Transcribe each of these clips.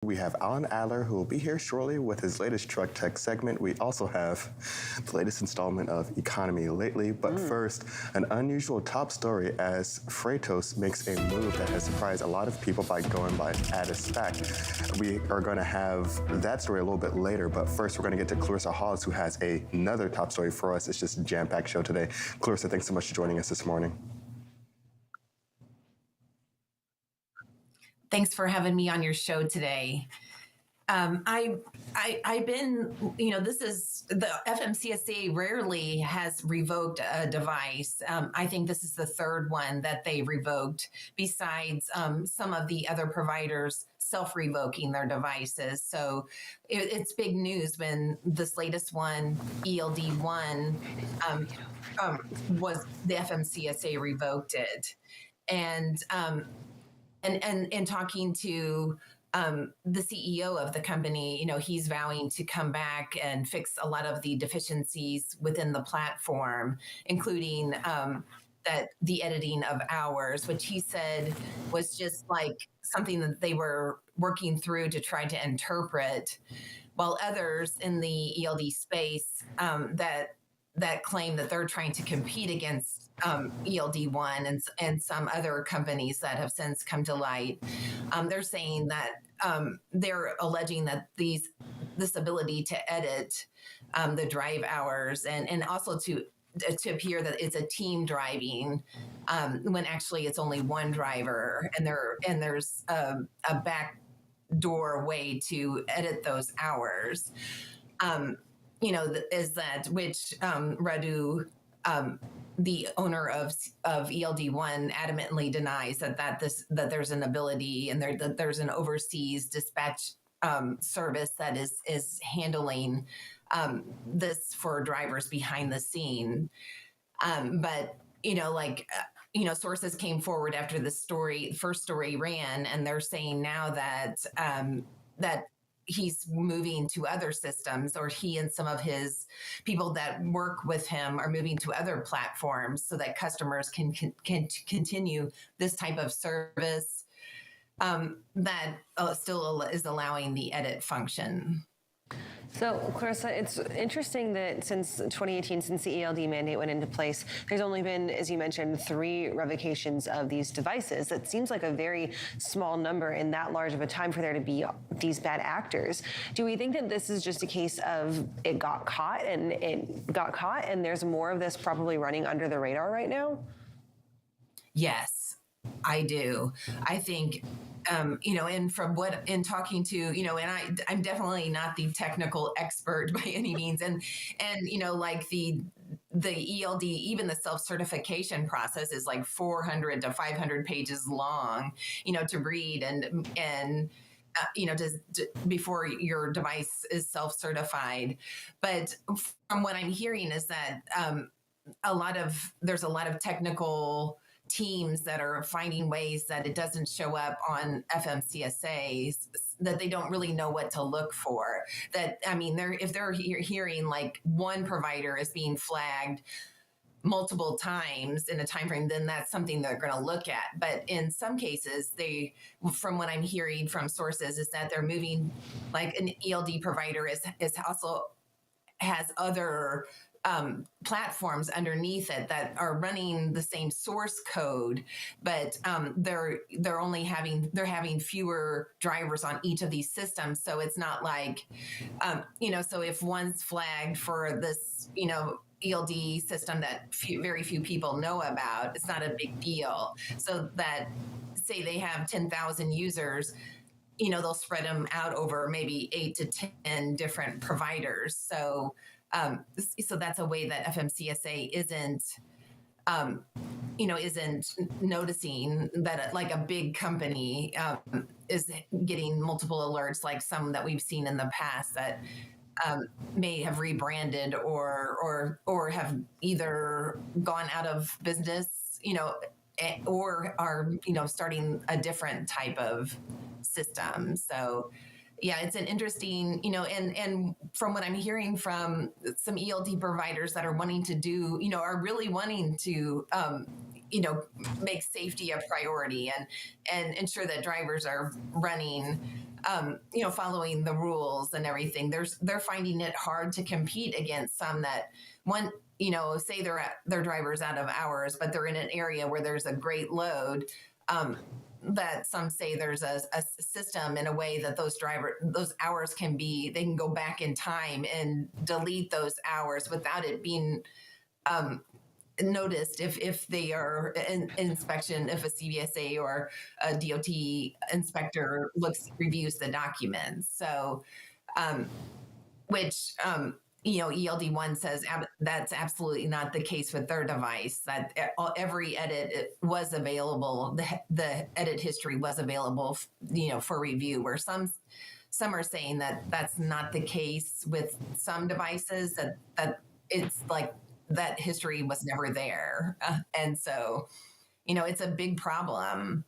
We have Alan Adler, who will be here shortly with his latest Truck Tech segment. We also have the latest installment of Economy Lately. But first, an unusual top story as FreightWaves makes a move that has surprised a lot of people by going by add a stack. We are going to have that story a little bit later, but first we're going to get to Clarissa Hawes, who has another top story for us. It's just a jam-packed show today. Clarissa, thanks so much for joining us this morning. Thanks for having me on your show today. I've been, this is the FMCSA rarely has revoked a device. I think this is the third one that they revoked, besides some of the other providers self-revoking their devices. So it's big news when this latest one, ELD ONE, was the FMCSA revoked it. And talking to the CEO of the company, he's vowing to come back and fix a lot of the deficiencies within the platform, including that the editing of hours, which he said was just like something that they were working through to try to interpret, while others in the ELD space that claim that they're trying to compete against ELD ONE and some other companies that have since come to light. They're saying that they're alleging that this ability to edit the drive hours and also to appear that it's a team driving when actually it's only one driver, and there's a backdoor way to edit those hours. Is that which Radu, the owner of ELD ONE, adamantly denies that there's an ability and that there's an overseas dispatch service that is handling this for drivers behind the scene. But sources came forward after the first story ran, and they're saying now that that he's moving to other systems, or he and some of his people that work with him are moving to other platforms so that customers can continue this type of service that still is allowing the edit function. So, Clarissa, it's interesting that since 2018, since the ELD mandate went into place, there's only been, as you mentioned, 3 revocations of these devices. That seems like a very small number in that large of a time for there to be these bad actors. Do we think that this is just a case of it got caught and there's more of this probably running under the radar right now? Yes, I do. I think and from what in talking to, and I'm definitely not the technical expert by any means. And like the ELD, even the self-certification process is like 400 to 500 pages long, to read and before your device is self-certified. But from what I'm hearing is that there's a lot of technical teams that are finding ways that it doesn't show up on FMCSAs, that they don't really know what to look for. That, if they're hearing like one provider is being flagged multiple times in a time frame, then that's something they're going to look at. But in some cases, from what I'm hearing from sources, is that they're moving, like an ELD provider is also has other platforms underneath it that are running the same source code, but they're having fewer drivers on each of these systems. So it's not like, so if one's flagged for this, ELD system that very few people know about, it's not a big deal. So that, say they have 10,000 users, they'll spread them out over maybe 8 to 10 different providers. So that's a way that FMCSA isn't noticing that like a big company is getting multiple alerts, like some that we've seen in the past that may have rebranded or have either gone out of business, or are, starting a different type of system. So yeah, it's an interesting, and from what I'm hearing from some ELD providers that are wanting to do, are really wanting to, make safety a priority and ensure that drivers are running following the rules and everything. They're finding it hard to compete against some that one, say their drivers out of hours, but they're in an area where there's a great load. That some say there's a system in a way that those hours they can go back in time and delete those hours without it being noticed if they are in inspection, if a CVSA or a DOT inspector reviews the documents. So, which, ELD ONE says that's absolutely not the case with their device, that every edit was available. The edit history was available, for review, where some are saying that that's not the case with some devices, that it's like that history was never there. And so, it's a big problem.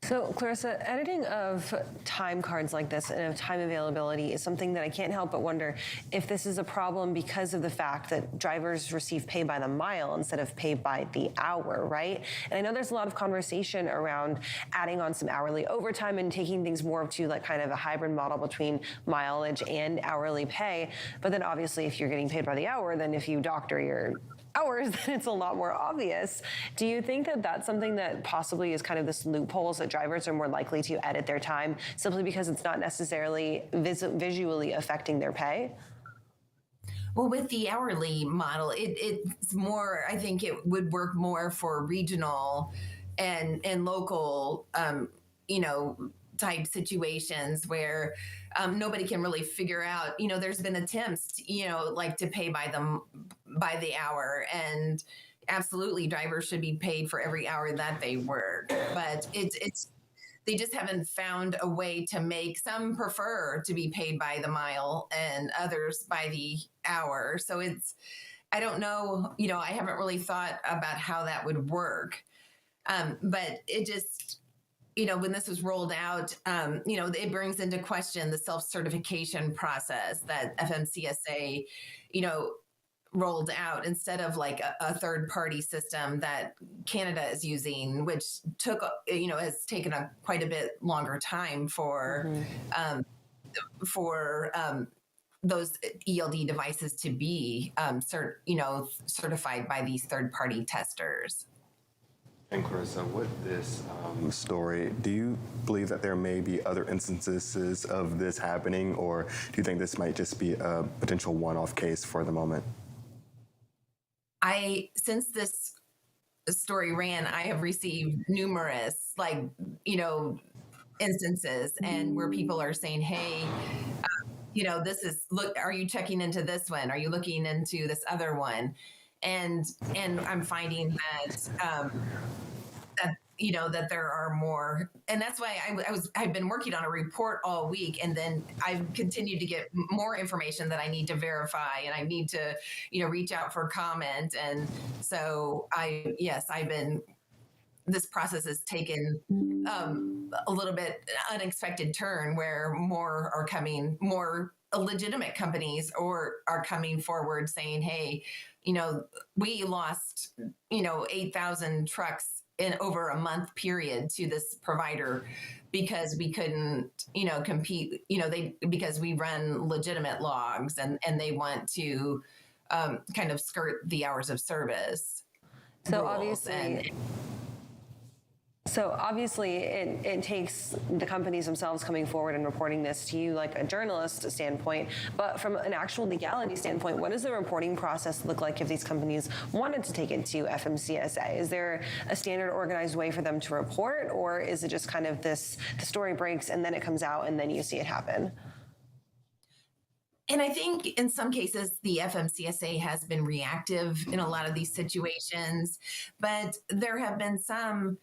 So, Clarissa, editing of time cards like this and of time availability is something that I can't help but wonder if this is a problem because of the fact that drivers receive pay by the mile instead of pay by the hour, right? And I know there's a lot of conversation around adding on some hourly overtime and taking things more to like kind of a hybrid model between mileage and hourly pay. But then obviously if you're getting paid by the hour, then if you doctor your hours, then it's a lot more obvious. Do you think that that's something that possibly is kind of this loophole, so that drivers are more likely to edit their time simply because it's not necessarily visually affecting their pay? Well, with the hourly model, it's more, I think it would work more for regional and local, type situations where nobody can really figure out, there's been attempts, to pay by the hour, and absolutely drivers should be paid for every hour that they work. But they just haven't found a way to make, some prefer to be paid by the mile and others by the hour. So I don't know, I haven't really thought about how that would work. But it just, when this was rolled out, it brings into question the self-certification process that FMCSA, rolled out instead of like a third-party system that Canada is using, which has taken quite a bit longer time for those ELD devices to be certified by these third-party testers. And Clarissa, with this story, do you believe that there may be other instances of this happening, or do you think this might just be a potential one-off case for the moment? Since this story ran, I have received numerous, instances, and where people are saying, hey, are you checking into this one? Are you looking into this other one? And I'm finding that, that there are more, and that's why I've been working on a report all week, and then I've continued to get more information that I need to verify, and I need to, reach out for comment. And so this process has taken a little bit unexpected turn, where more legitimate companies are coming forward saying, hey, we lost, 8,000 trucks in over a month period to this provider because we couldn't, compete, because we run legitimate logs, and they want to kind of skirt the hours of service. So obviously, it takes the companies themselves coming forward and reporting this to you like a journalist standpoint. But from an actual legality standpoint, what does the reporting process look like if these companies wanted to take it to FMCSA? Is there a standard organized way for them to report, or is it just kind of the story breaks and then it comes out and then you see it happen? And I think in some cases, the FMCSA has been reactive in a lot of these situations, but there have been some,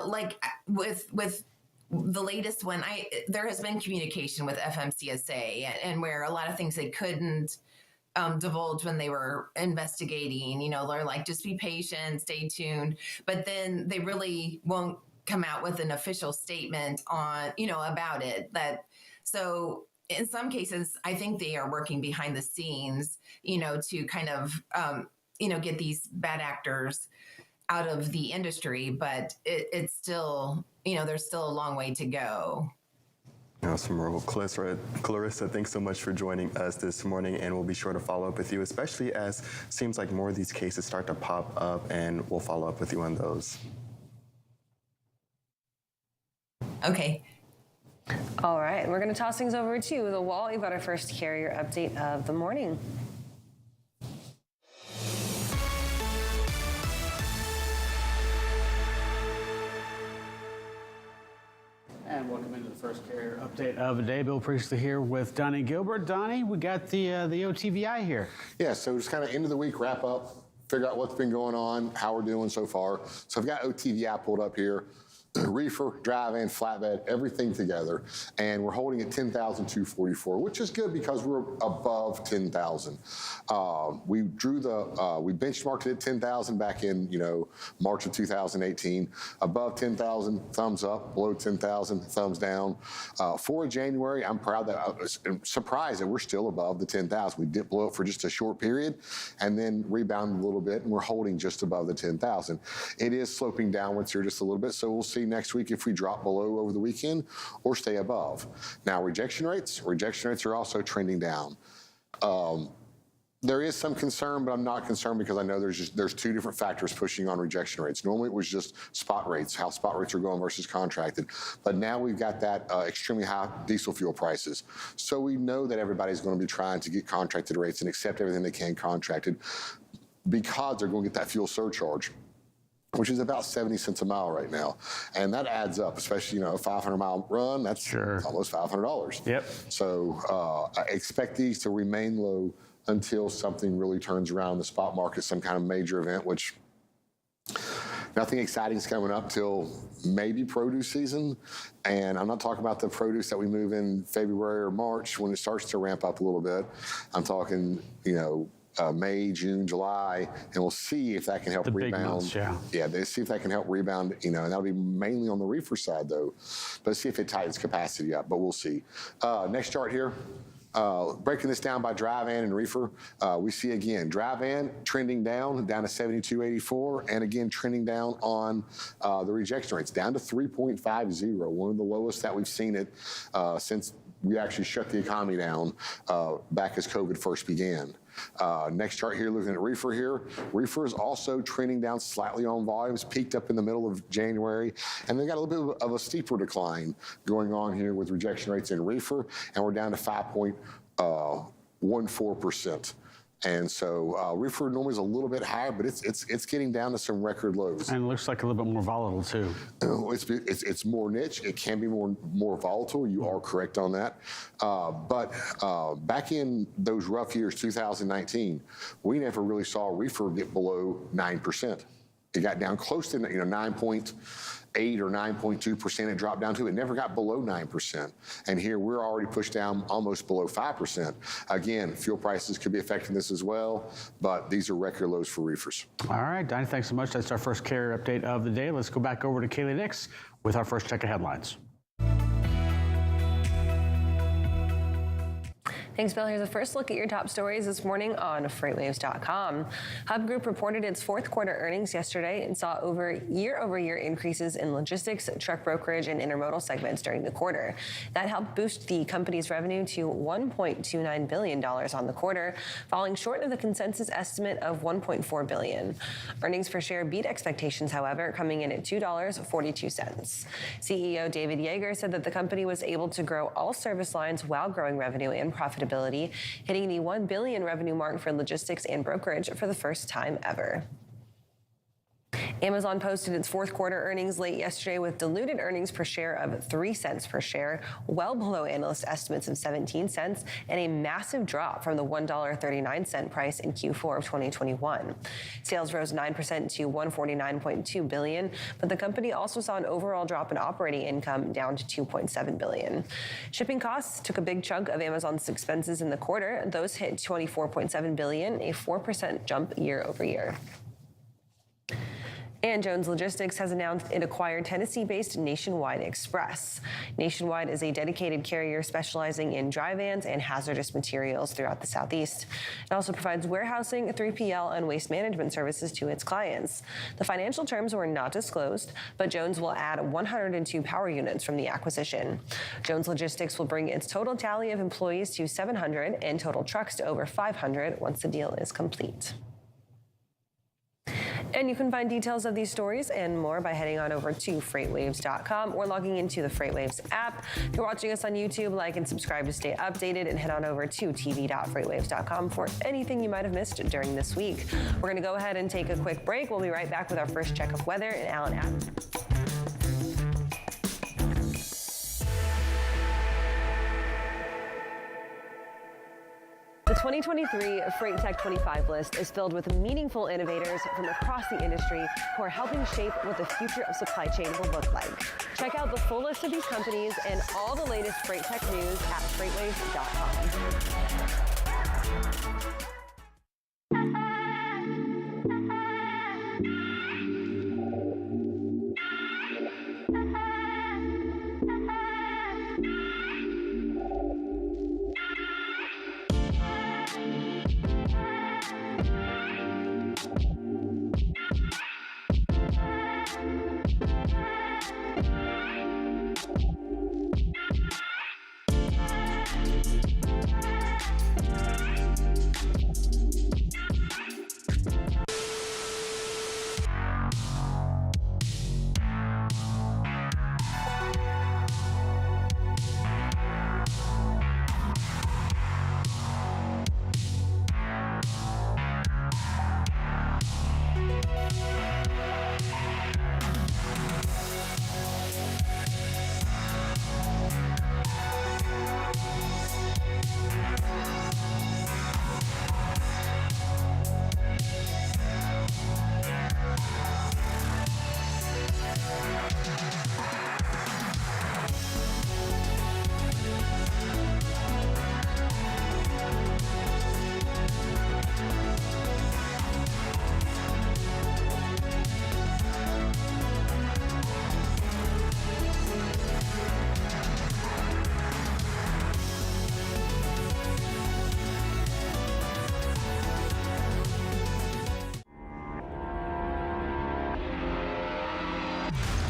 like with the latest one, there has been communication with FMCSA, and where a lot of things they couldn't divulge when they were investigating, they're like, just be patient, stay tuned. But then they really won't come out with an official statement on, about it. So in some cases, I think they are working behind the scenes, to kind of, get these bad actors out of the industry, but it's still, there's still a long way to go. Awesome role. Clarissa, thanks so much for joining us this morning, and we'll be sure to follow up with you, especially as seems like more of these cases start to pop up, and we'll follow up with you on those. Okay. All right, we're going to toss things over to the wall. You've got our first carrier update of the morning. And welcome into the first carrier update of the day. Bill Priestley here with Donnie Gilbert. Donnie, we got the OTVI here. Yeah, so just kind of end of the week wrap up, figure out what's been going on, how we're doing so far. So I've got OTVI pulled up here. Reefer, drive-in, flatbed, everything together. And we're holding at 10,244, which is good because we're above 10,000. We benchmarked it at 10,000 back in, March of 2018. Above 10,000, thumbs up. Below 10,000, thumbs down. For January, I'm proud that I'm surprised that we're still above the 10,000. We did blow up for just a short period and then rebounded a little bit, and we're holding just above the 10,000. It is sloping downwards here just a little bit, so we'll see next week if we drop below over the weekend or stay above. Now, rejection rates are also trending down. There is some concern, but I'm not concerned because I know there's two different factors pushing on rejection rates. Normally it was just spot rates, how spot rates are going versus contracted. But now we've got that extremely high diesel fuel prices. So we know that everybody's going to be trying to get contracted rates and accept everything they can contracted because they're going to get that fuel surcharge, which is about 70 cents a mile right now. And that adds up, especially, a 500-mile run, that's almost $500. Yep. So I expect these to remain low until something really turns around in the spot market, some kind of major event, which nothing exciting is coming up till maybe produce season. And I'm not talking about the produce that we move in February or March when it starts to ramp up a little bit. I'm talking, May, June, July, and we'll see if that can help rebound. Big months, yeah. They see if that can help rebound, and that'll be mainly on the reefer side, though. But see if it tightens capacity up, but we'll see. Next chart here. Breaking this down by drive-in and reefer, we see again, drive-in trending down to 72.84, and again trending down on the rejection rates, down to 3.50, one of the lowest that we've seen it since we actually shut the economy down back as COVID first began. Next chart here, looking at reefer here. Reefer is also trending down slightly on volumes, peaked up in the middle of January, and they got a little bit of a steeper decline going on here with rejection rates in reefer, and we're down to 5.14%. And so reefer normally is a little bit higher, but it's getting down to some record lows. And it looks like a little bit more volatile too. It's more niche. It can be more volatile. You are correct on that. But back in those rough years, 2019, we never really saw reefer get below 9%. It got down close to 9.8 or 9.2%. It dropped down to. It never got below 9%. And here we're already pushed down almost below 5%. Again, fuel prices could be affecting this as well, but these are record lows for reefers. All right, Donnie, thanks so much. That's our first carrier update of the day. Let's go back over to Kaylee Nix with our first check of headlines. Thanks, Bill. Here's a first look at your top stories this morning on FreightWaves.com. Hub Group reported its fourth quarter earnings yesterday and saw year-over-year increases in logistics, truck brokerage, and intermodal segments during the quarter. That helped boost the company's revenue to $1.29 billion on the quarter, falling short of the consensus estimate of $1.4 billion. Earnings per share beat expectations, however, coming in at $2.42. CEO David Yeager said that the company was able to grow all service lines while growing revenue and profitability, hitting the $1 billion revenue mark for logistics and brokerage for the first time ever. Amazon posted its fourth quarter earnings late yesterday with diluted earnings per share of 3 cents per share, well below analyst estimates of 17 cents, and a massive drop from the $1.39 price in Q4 of 2021. Sales rose 9% to $149.2 billion, but the company also saw an overall drop in operating income down to $2.7 billion. Shipping costs took a big chunk of Amazon's expenses in the quarter. Those hit $24.7 billion, a 4% jump year over year. And Jones Logistics has announced it acquired Tennessee-based Nationwide Express. Nationwide is a dedicated carrier specializing in dry vans and hazardous materials throughout the Southeast. It also provides warehousing, 3PL, and waste management services to its clients. The financial terms were not disclosed, but Jones will add 102 power units from the acquisition. Jones Logistics will bring its total tally of employees to 700 and total trucks to over 500 once the deal is complete. And you can find details of these stories and more by heading on over to FreightWaves.com or logging into the FreightWaves app. If you're watching us on YouTube, like and subscribe to stay updated, and head on over to tv.freightwaves.com for anything you might have missed during this week. We're going to go ahead and take a quick break. We'll be right back with our first check of weather and Alan Adler. The 2023 Freight Tech 25 list is filled with meaningful innovators from across the industry who are helping shape what the future of supply chain will look like. Check out the full list of these companies and all the latest Freight Tech news at FreightWaves.com.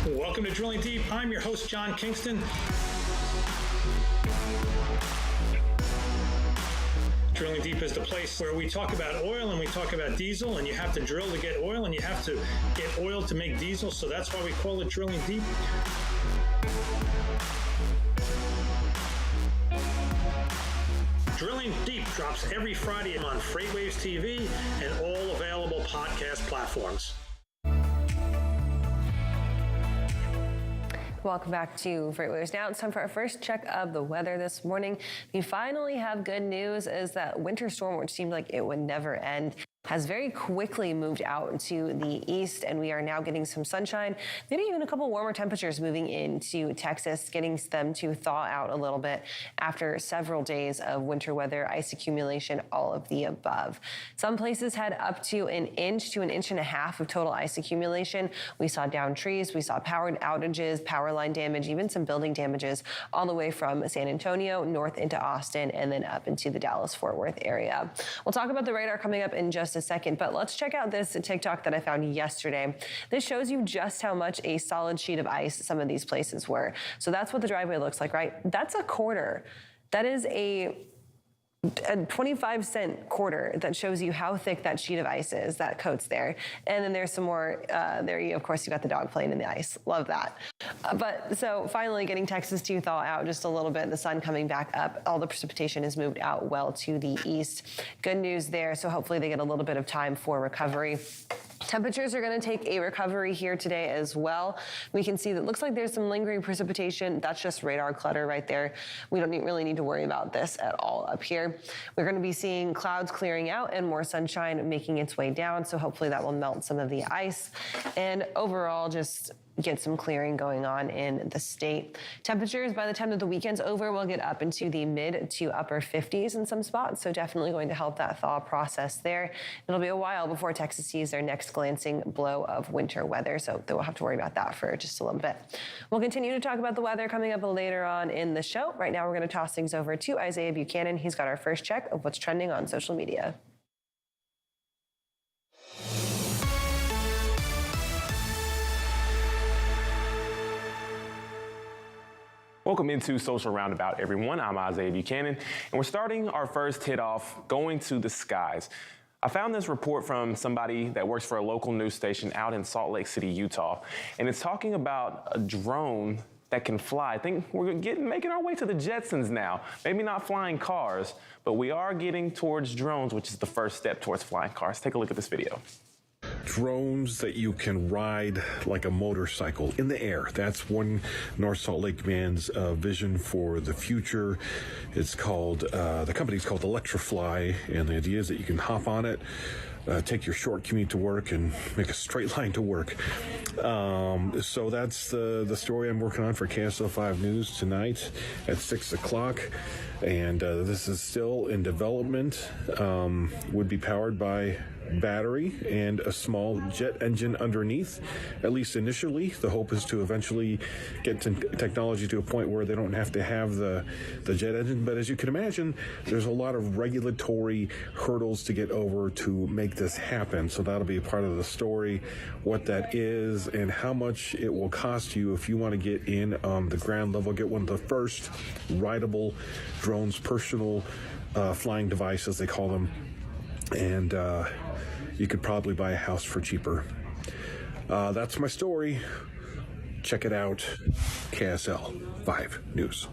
Welcome to Drilling Deep. I'm your host, John Kingston. Drilling Deep is the place where we talk about oil and we talk about diesel, and you have to drill to get oil and you have to get oil to make diesel, so that's why we call it Drilling Deep. Drilling Deep drops every Friday on FreightWaves TV and all available podcast platforms. Welcome back to FreightWaves Now. It's time for our first check of the weather this morning. We finally have good news, is that winter storm, which seemed like it would never end, has very quickly moved out to the east, and we are now getting some sunshine, maybe even a couple warmer temperatures moving into Texas, getting them to thaw out a little bit after several days of winter weather, ice accumulation, all of the above. Some places had up to an inch to an inch and a half of total ice accumulation. We saw downed trees, we saw power outages, power line damage, even some building damages all the way from San Antonio north into Austin and then up into the Dallas-Fort Worth area. We'll talk about the radar coming up in just a second, but let's check out this TikTok that I found yesterday. This shows you just how much a solid sheet of ice some of these places were. So that's what the driveway looks like, right? That's a quarter. That is a 25-cent quarter that shows you how thick that sheet of ice is, that coat's there. And then there's some more, of course, you got the dog playing in the ice. Love that. But so finally getting Texas to thaw out just a little bit, the sun coming back up, all the precipitation has moved out well to the east. Good news there. So hopefully they get a little bit of time for recovery. Temperatures are going to take a recovery here today as well. We can see that it looks like there's some lingering precipitation. That's just radar clutter right there. We don't really need to worry about this at all up here. We're going to be seeing clouds clearing out and more sunshine making its way down. So hopefully that will melt some of the ice. And overall, just get some clearing going on in the state. Temperatures by the time that the weekend's over will get up into the mid to upper 50s in some spots, so definitely going to help that thaw process there. It'll be a while before Texas sees their next glancing blow of winter weather, so they will have to worry about that for just a little bit. We'll continue to talk about the weather coming up later on in the show. Right now, we're going to toss things over to Isaiah Buchanan. He's got our first check of what's trending on social media. Welcome into Social Roundabout, everyone. I'm Isaiah Buchanan, and we're starting our first hit off going to the skies. I found this report from somebody that works for a local news station out in Salt Lake City, Utah, and it's talking about a drone that can fly. I think we're making our way to the Jetsons now. Maybe not flying cars, but we are getting towards drones, which is the first step towards flying cars. Take a look at this video. Drones that you can ride like a motorcycle in the air. That's one North Salt Lake man's vision for the future. It's called, the company's called Electrifly, and the idea is that you can hop on it, take your short commute to work and make a straight line to work. So that's the story I'm working on for KSL 5 News tonight at 6 o'clock. And this is still in development, would be powered by battery and a small jet engine underneath, at least initially. The hope is to eventually get technology to a point where they don't have to have the jet engine. But as you can imagine, there's a lot of regulatory hurdles to get over to make this happen. So that'll be a part of the story, what that is and how much it will cost you if you want to get in on the ground level, get one of the first rideable drones, personal flying devices, they call them. And you could probably buy a house for cheaper. That's my story. Check it out. KSL 5 News.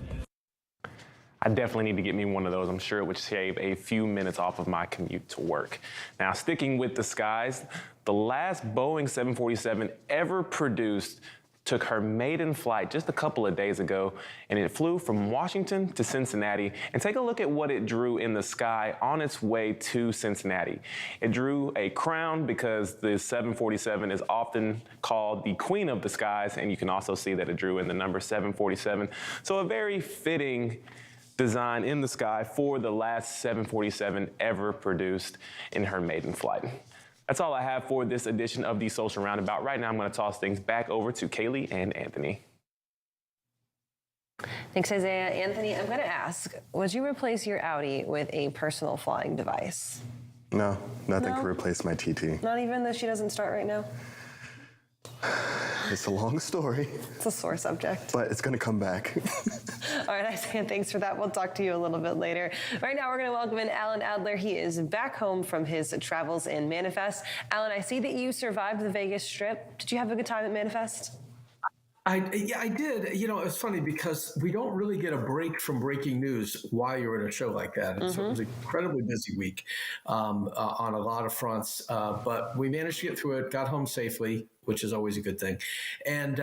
I definitely need to get me one of those. I'm sure it would save a few minutes off of my commute to work. Now, sticking with the skies, the last Boeing 747 ever produced took her maiden flight just a couple of days ago, and it flew from Washington to Cincinnati. And take a look at what it drew in the sky on its way to Cincinnati. It drew a crown because the 747 is often called the queen of the skies, and you can also see that it drew in the number 747. So a very fitting design in the sky for the last 747 ever produced in her maiden flight. That's all I have for this edition of the Social Roundabout. Right now, I'm going to toss things back over to Kaylee and Anthony. Thanks, Isaiah. Anthony, I'm going to ask, would you replace your Audi with a personal flying device? No, nothing can replace my TT. Not even though she doesn't start right now? It's a long story. It's a sore subject. But it's going to come back. All right, Isaiah, thanks for that. We'll talk to you a little bit later. Right now, we're going to welcome in Alan Adler. He is back home from his travels in Manifest. Alan, I see that you survived the Vegas Strip. Did you have a good time at Manifest? I did. You know, it's funny because we don't really get a break from breaking news while you're in a show like that. So it was an incredibly busy week on a lot of fronts, but we managed to get through it, got home safely, which is always a good thing, and,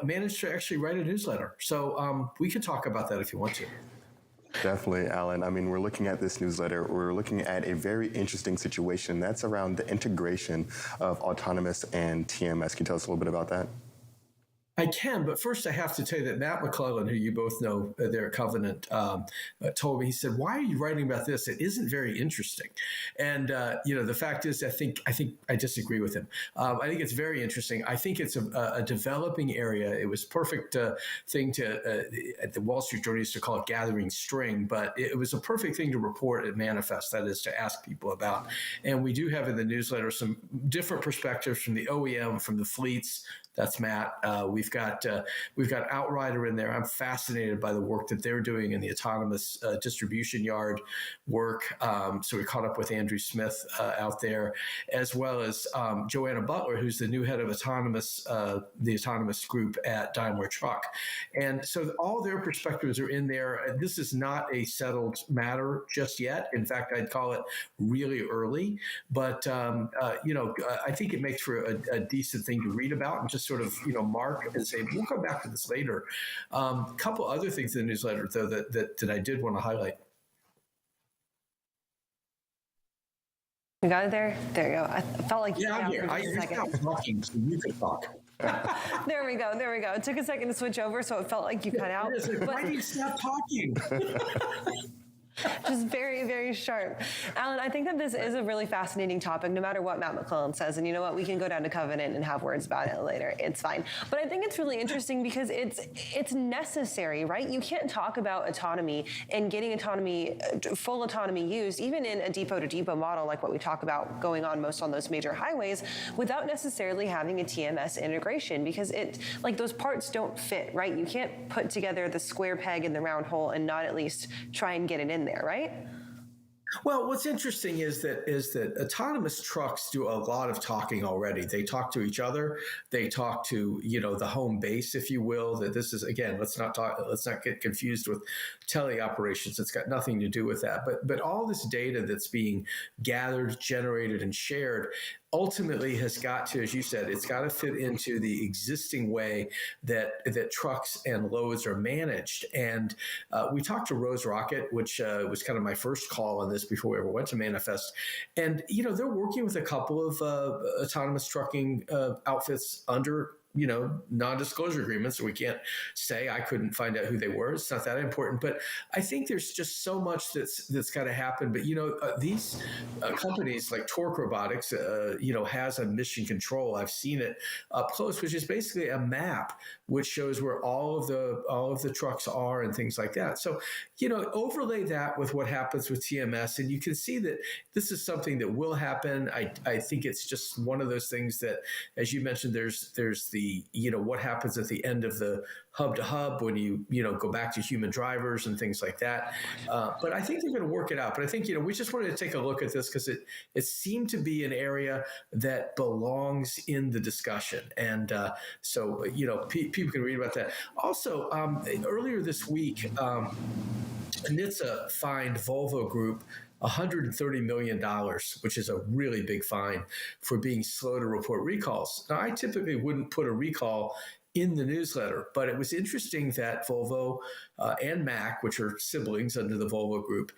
managed to actually write a newsletter. So we could talk about that if you want to. Definitely, Alan. I mean, we're looking at this newsletter. We're looking at a very interesting situation. That's around the integration of autonomous and TMS. Can you tell us a little bit about that? I can, but first I have to tell you that Matt McClellan, who you both know there at Covenant, told me, he said, "Why are you writing about this? It isn't very interesting." And, the fact is, I think I disagree with him. I think it's very interesting. I think it's a developing area. It was perfect thing to, at the Wall Street Journal used to call it gathering string, but it was a perfect thing to report at Manifest, that is to ask people about. And we do have in the newsletter some different perspectives from the OEM, from the fleets. That's Matt. We've got Outrider in there. I'm fascinated by the work that they're doing in the autonomous distribution yard work. So we caught up with Andrew Smith out there, as well as Joanna Butler, who's the new head of the autonomous group at Daimler Truck. And so all their perspectives are in there. This is not a settled matter just yet. In fact, I'd call it really early. But I think it makes for a decent thing to read about and just sort of, mark and say, we'll come back to this later. A couple other things in the newsletter, though, that I did want to highlight. You got it there? There you go. I felt like I'm here. I stopped talking so you could talk. There we go. There we go. It took a second to switch over, so it felt like you cut out. It's like, why do you stop talking? Just very, very sharp. Alan, I think that this is a really fascinating topic, no matter what Matt McClellan says. And you know what? We can go down to Covenant and have words about it later. It's fine. But I think it's really interesting because it's necessary, right? You can't talk about autonomy and getting autonomy, full autonomy used, even in a depot-to-depot model like what we talk about going on most on those major highways, without necessarily having a TMS integration, because like those parts don't fit, right? You can't put together the square peg in the round hole and not at least try and get it in there, right? Well, what's interesting is that autonomous trucks do a lot of talking already. They talk to each other. They talk to, the home base, if you will. That this is, again, let's not get confused with teleoperations. It's got nothing to do with that. But all this data that's being gathered, generated, and shared ultimately has got to, as you said, it's got to fit into the existing way that trucks and loads are managed. And we talked to Rose Rocket, which was kind of my first call on this before we ever went to Manifest. And, they're working with a couple of autonomous trucking outfits under non-disclosure agreements. So we can't say. I couldn't find out who they were. It's not that important. But I think there's just so much that's got to happen. But these companies like Torque Robotics, has a mission control. I've seen it up close, which is basically a map which shows where all of the trucks are and things like that. So overlay that with what happens with TMS, and you can see that this is something that will happen. I think it's just one of those things that, as you mentioned, there's the what happens at the end of the hub to hub when you go back to human drivers and things like that. But I think they're going to work it out. But I think we just wanted to take a look at this because it seemed to be an area that belongs in the discussion, and so people can read about that. Also, earlier this week, NHTSA fined Volvo Group $130 million, which is a really big fine for being slow to report recalls. Now, I typically wouldn't put a recall in the newsletter, but it was interesting that Volvo and Mack, which are siblings under the Volvo Group,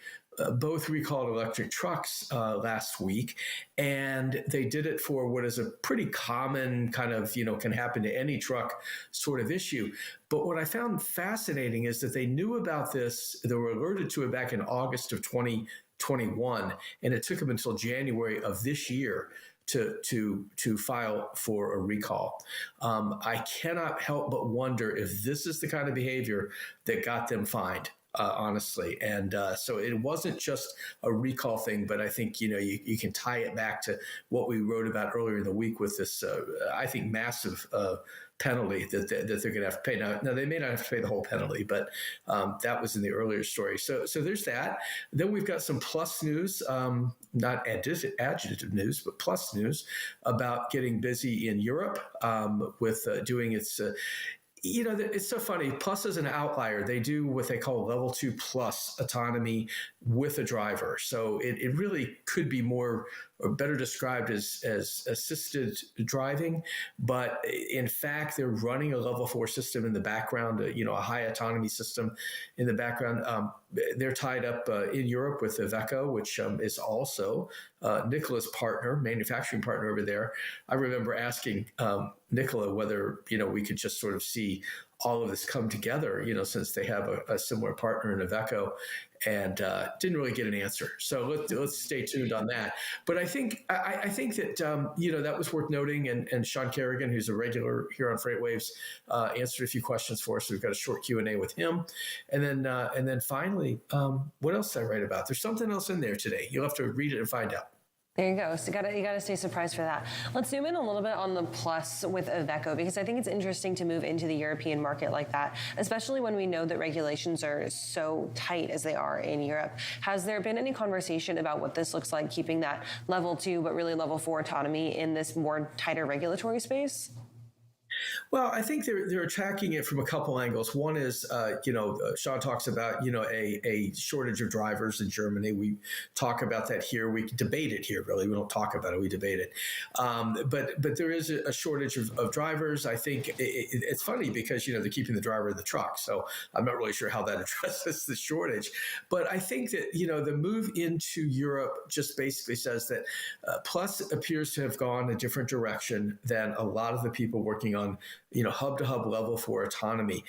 both recalled electric trucks last week, and they did it for what is a pretty common kind of, can happen to any truck sort of issue. But what I found fascinating is that they knew about this, they were alerted to it back in August of 2021, and it took them until January of this year to file for a recall. I cannot help but wonder if this is the kind of behavior that got them fined. Honestly. And so it wasn't just a recall thing, but I think, you can tie it back to what we wrote about earlier in the week with this, I think, massive penalty that they're going to have to pay. Now, they may not have to pay the whole penalty, but that was in the earlier story. So there's that. Then we've got some plus news, not adjective news, but plus news about getting busy in Europe with doing its it's so funny. Plus is an outlier. They do what they call level 2 plus autonomy with a driver. So it really could be more or better described as assisted driving. But in fact, they're running a level 4 system in the background, a high autonomy system in the background. They're tied up in Europe with Iveco, which is also Nicola's partner, manufacturing partner over there. I remember asking Nicola whether, we could just sort of see all of this come together, since they have a similar partner in Iveco, and didn't really get an answer. So let's stay tuned on that. But I think that that was worth noting, and Sean Kerrigan, who's a regular here on FreightWaves, answered a few questions for us. So we've got a short Q&A with him, and then finally, what else did I write about? There's something else in there today. You'll have to read it and find out. There you go. So you gotta stay surprised for that. Let's zoom in a little bit on the plus with Iveco, because I think it's interesting to move into the European market like that, especially when we know that regulations are so tight as they are in Europe. Has there been any conversation about what this looks like, keeping that level 2 but really level 4 autonomy in this more tighter regulatory space? Well, I think they're attacking it from a couple angles. One is, Sean talks about, a shortage of drivers in Germany. We talk about that here. We debate it here, really. We don't talk about it. We debate it. But there is a shortage of drivers. I think it's funny because, they're keeping the driver in the truck. So I'm not really sure how that addresses the shortage. But I think that, the move into Europe just basically says that Plus appears to have gone a different direction than a lot of the people working on on, hub to hub level for autonomy.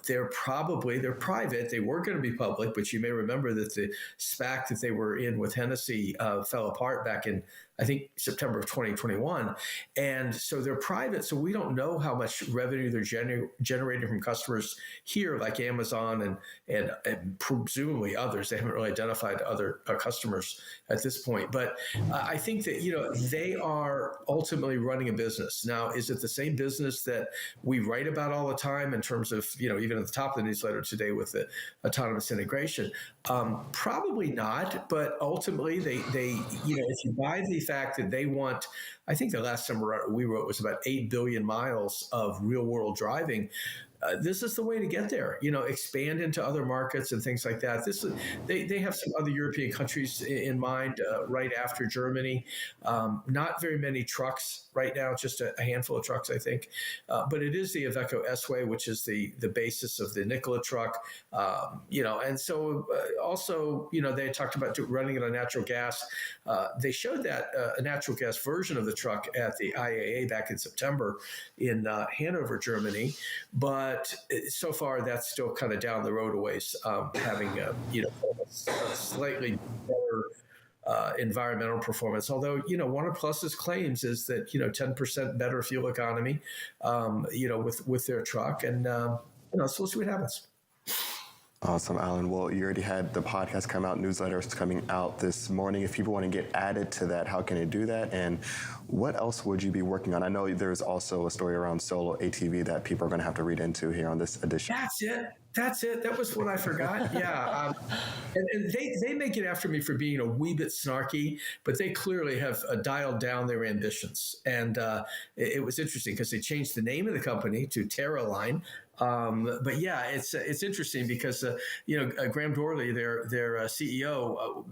They're private. They were going to be public, but you may remember that the SPAC that they were in with Hennessy fell apart back in, I think, September of 2021. And so they're private. So we don't know how much revenue they're generating from customers here, like Amazon and presumably others. They haven't really identified other customers at this point. But I think that, they are ultimately running a business. Now, is it the same business that we write about all the time in terms of, even at the top of the newsletter today with the autonomous integration? Probably not. But ultimately, they if you buy the fact that they want, I think the last number we wrote was about 8 billion miles of real world driving. This is the way to get there, expand into other markets and things like that. They have some other European countries in mind right after Germany. Not very many trucks right now, just a handful of trucks, I think. But it is the Iveco S-Way, which is the basis of the Nikola truck. And so also, they talked about running it on natural gas. They showed that a natural gas version of the truck at the IAA back in September in Hanover, Germany. But so far, that's still kind of down the road a ways, having a slightly better environmental performance. Although, one of Plus's claims is that 10% better fuel economy, with their truck, and so we'll see what happens. Awesome, Alan. Well, you already had the podcast come out, newsletters coming out this morning. If people want to get added to that, how can they do that? And what else would you be working on? I know there's also a story around solo ATV that people are going to have to read into here on this edition. That's it. That was what I forgot. Yeah. And they may get after me for being a wee bit snarky, but they clearly have dialed down their ambitions. And it was interesting because they changed the name of the company to Terraline. But yeah, it's interesting because Graham Dorley, their CEO,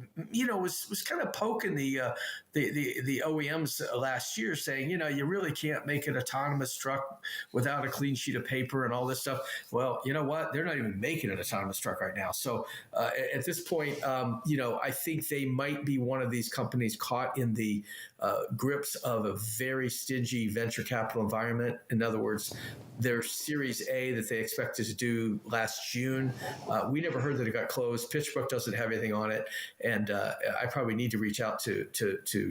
was kind of poking the OEMs last year, saying you really can't make an autonomous truck without a clean sheet of paper and all this stuff. Well, you know what? They're not even making an autonomous truck right now. So at this point, I think they might be one of these companies caught in the grips of a very stingy venture capital environment. In other words, their Series A that they expected to do last June, we never heard that it got closed. PitchBook doesn't have anything on it, and I probably need to reach out to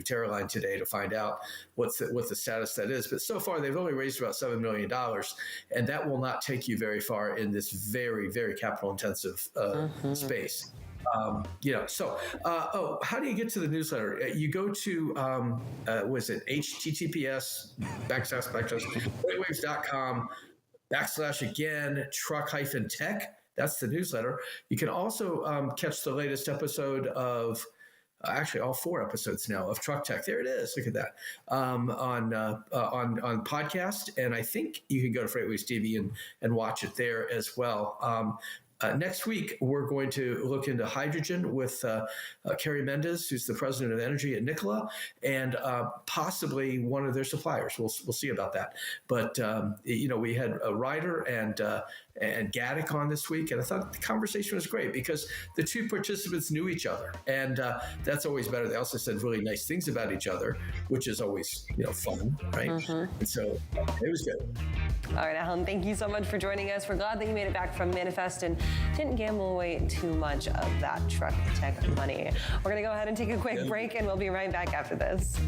Terraline today to find out what the status that is. But so far, they've only raised about $7 million, and that will not take you very far in this very, very capital-intensive space. So how do you get to the newsletter? You go to, https://FreightWaves.com/again truck-tech. That's the newsletter. You can also catch the latest episode of, actually all 4 episodes now of Truck Tech. There it is. Look at that on podcast. And I think you can go to FreightWaves TV and watch it there as well. Next week, we're going to look into hydrogen with Kerry Mendez, who's the president of energy at Nikola, and possibly one of their suppliers. We'll see about that. But we had a Ryder and Gaddick on this week, and I thought the conversation was great because the 2 participants knew each other, and that's always better. They also said really nice things about each other, which is always fun, right? And so it was good. All right, Alan, thank you so much for joining us. We're glad that you made it back from Manifest and didn't gamble away too much of that truck tech money. We're going to go ahead and take a quick break, and we'll be right back after this.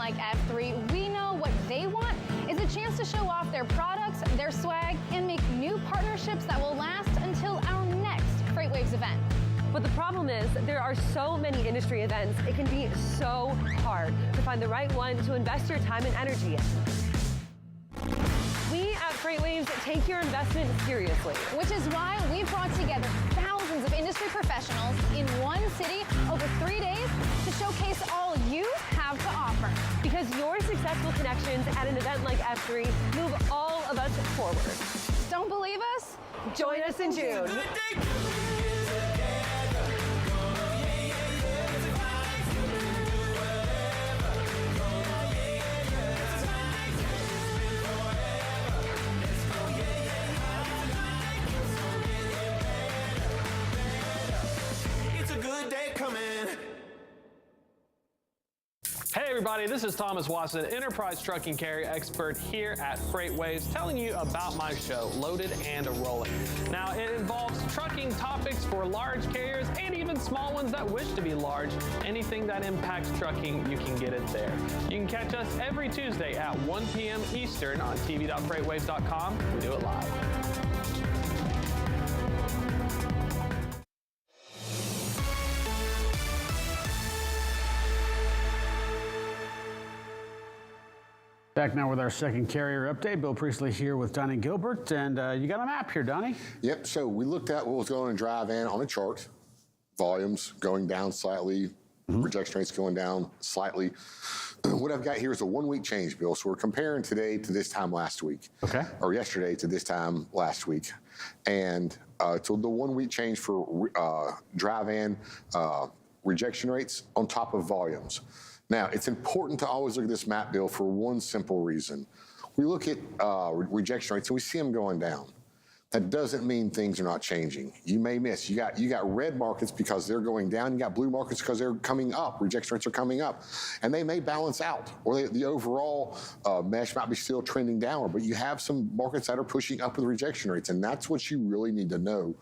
like F3, we know what they want is a chance to show off their products, their swag, and make new partnerships that will last until our next FreightWaves event. But the problem is there are so many industry events, it can be so hard to find the right one to invest your time and energy in. We at FreightWaves take your investment seriously. Which is why we brought together thousands of industry professionals in one city over 3 days to showcase all you have to offer. Because your successful connections at an event like F3 move all of us forward. Don't believe us? Join us in June. Hey everybody, this is Thomas Watson, enterprise trucking carrier expert here at FreightWaves, telling you about my show, Loaded and Rolling. Now, it involves trucking topics for large carriers and even small ones that wish to be large. Anything that impacts trucking, you can get it there. You can catch us every Tuesday at 1 p.m. Eastern on tv.freightwaves.com. We do it live. Back now with our second carrier update. Bill Priestley here with Donnie Gilbert. And you got a map here, Donnie. Yep, so we looked at what was going on in drive in on a chart. Volumes going down slightly, rejection rates going down slightly. What I've got here is a 1 week change, Bill. So we're comparing today to this time last week. Okay. Or yesterday to this time last week. And so the 1 week change for drive in rejection rates on top of volumes. Now, it's important to always look at this map, Bill, for one simple reason. We look at rejection rates and we see them going down. That doesn't mean things are not changing. You may miss. You got red markets because they're going down. You got blue markets because they're coming up. Rejection rates are coming up. And they may balance out. Or the overall mesh might be still trending downward. But you have some markets that are pushing up with rejection rates. And that's what you really need to know.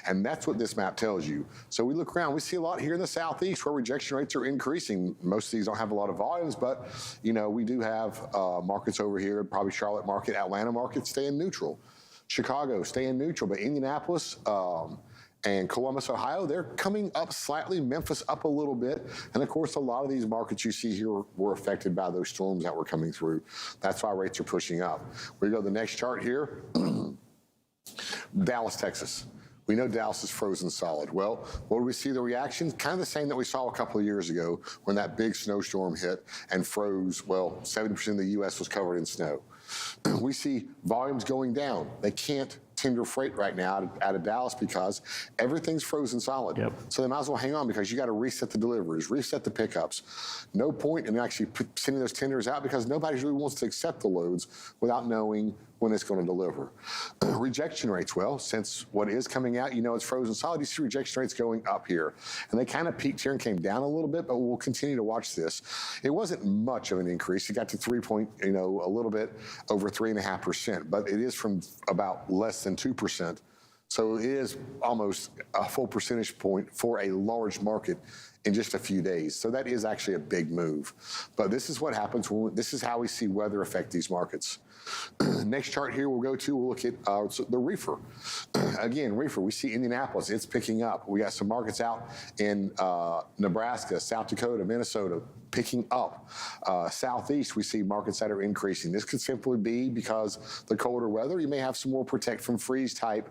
And that's what this map tells you. So we look around, we see a lot here in the Southeast where rejection rates are increasing. Most of these don't have a lot of volumes, but we do have markets over here, probably Charlotte market, Atlanta market staying neutral. Chicago staying neutral, but Indianapolis and Columbus, Ohio, they're coming up slightly. Memphis up a little bit. And of course, a lot of these markets you see here were affected by those storms that were coming through. That's why rates are pushing up. We go to the next chart here. Dallas, Texas. We know Dallas is frozen solid. Well, what do we see the reaction? Kind of the same that we saw a couple of years ago when that big snowstorm hit and froze. Well, 70% of the U.S. was covered in snow. We see volumes going down. They can't tender freight right now out of Dallas because everything's frozen solid. Yep. So they might as well hang on because you got to reset the deliveries, reset the pickups. No point in actually sending those tenders out because nobody really wants to accept the loads without knowing when it's going to deliver. Rejection rates, well, since what is coming out, it's frozen solid, you see rejection rates going up here. And they kind of peaked here and came down a little bit, but we'll continue to watch this. It wasn't much of an increase. It got to a little bit over 3.5%, but it is from about less than 2%. So it is almost a full percentage point for a large market in just a few days. So that is actually a big move. But this is what happens this is how we see weather affect these markets. Next chart here we'll look at the reefer. Again, reefer, we see Indianapolis, it's picking up. We got some markets out in Nebraska, South Dakota, Minnesota, picking up. Southeast, we see markets that are increasing. This could simply be because the colder weather, you may have some more protect from freeze type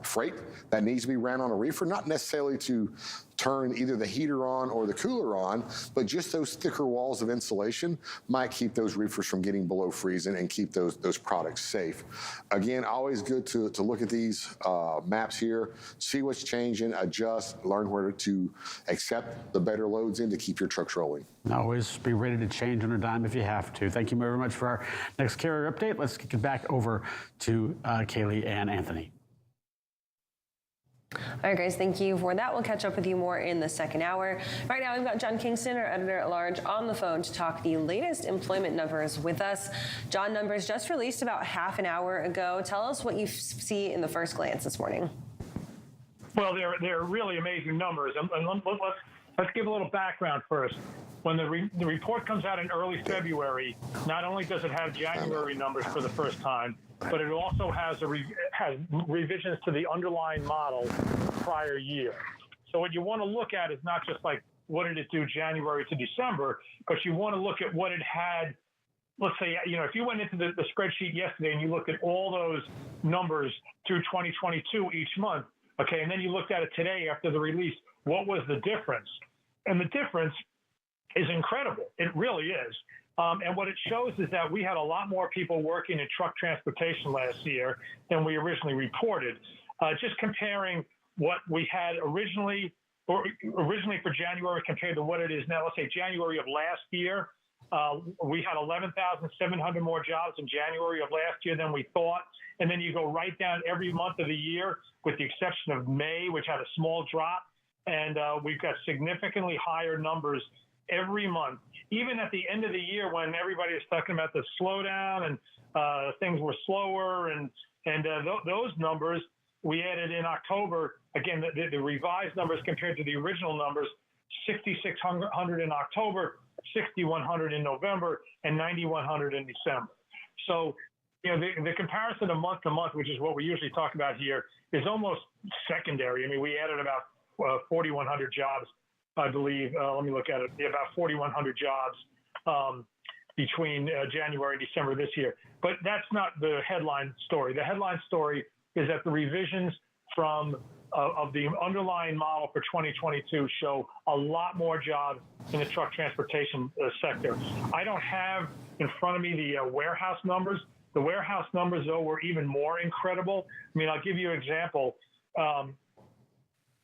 freight that needs to be ran on a reefer, not necessarily to turn either the heater on or the cooler on, but just those thicker walls of insulation might keep those reefers from getting below freezing and keep those products safe. Again, always good to look at these maps here, see what's changing, adjust, learn where to accept the better loads in to keep your trucks rolling. Always be ready to change on a dime if you have to. Thank you very much for our next carrier update. Let's kick it back over to Kaylee and Anthony. All right, guys, thank you for that. We'll catch up with you more in the second hour. Right now, we've got John Kingston, our editor-at-large, on the phone to talk the latest employment numbers with us. John, numbers just released about half an hour ago. Tell us what you see in the first glance this morning. Well, they're really amazing numbers. And let's give a little background first. when the report comes out in early February, not only does it have January numbers for the first time, but it also has has revisions to the underlying model prior year. So what you want to look at is not just like what did it do January to December, but you want to look at what it had. Let's say, if you went into the spreadsheet yesterday and you looked at all those numbers through 2022 each month, okay, and then you looked at it today after the release, what was the difference? And the difference is incredible. It really is. And what it shows is that we had a lot more people working in truck transportation last year than we originally reported. Just comparing what we had originally for January compared to what it is now, let's say January of last year, we had 11,700 more jobs in January of last year than we thought. And then you go right down every month of the year, with the exception of May, which had a small drop. And we've got significantly higher numbers every month. Even at the end of the year, when everybody was talking about the slowdown and things were slower, and those numbers we added in October. Again, the revised numbers compared to the original numbers: 6,600 in October, 6,100 in November, and 9,100 in December. So, the comparison of month to month, which is what we usually talk about here, is almost secondary. I mean, we added about 4,100 jobs, I believe. Let me look at it. About 4,100 jobs between January and December this year. But that's not the headline story. The headline story is that the revisions of the underlying model for 2022 show a lot more jobs in the truck transportation sector. I don't have in front of me the warehouse numbers. The warehouse numbers, though, were even more incredible. I mean, I'll give you an example.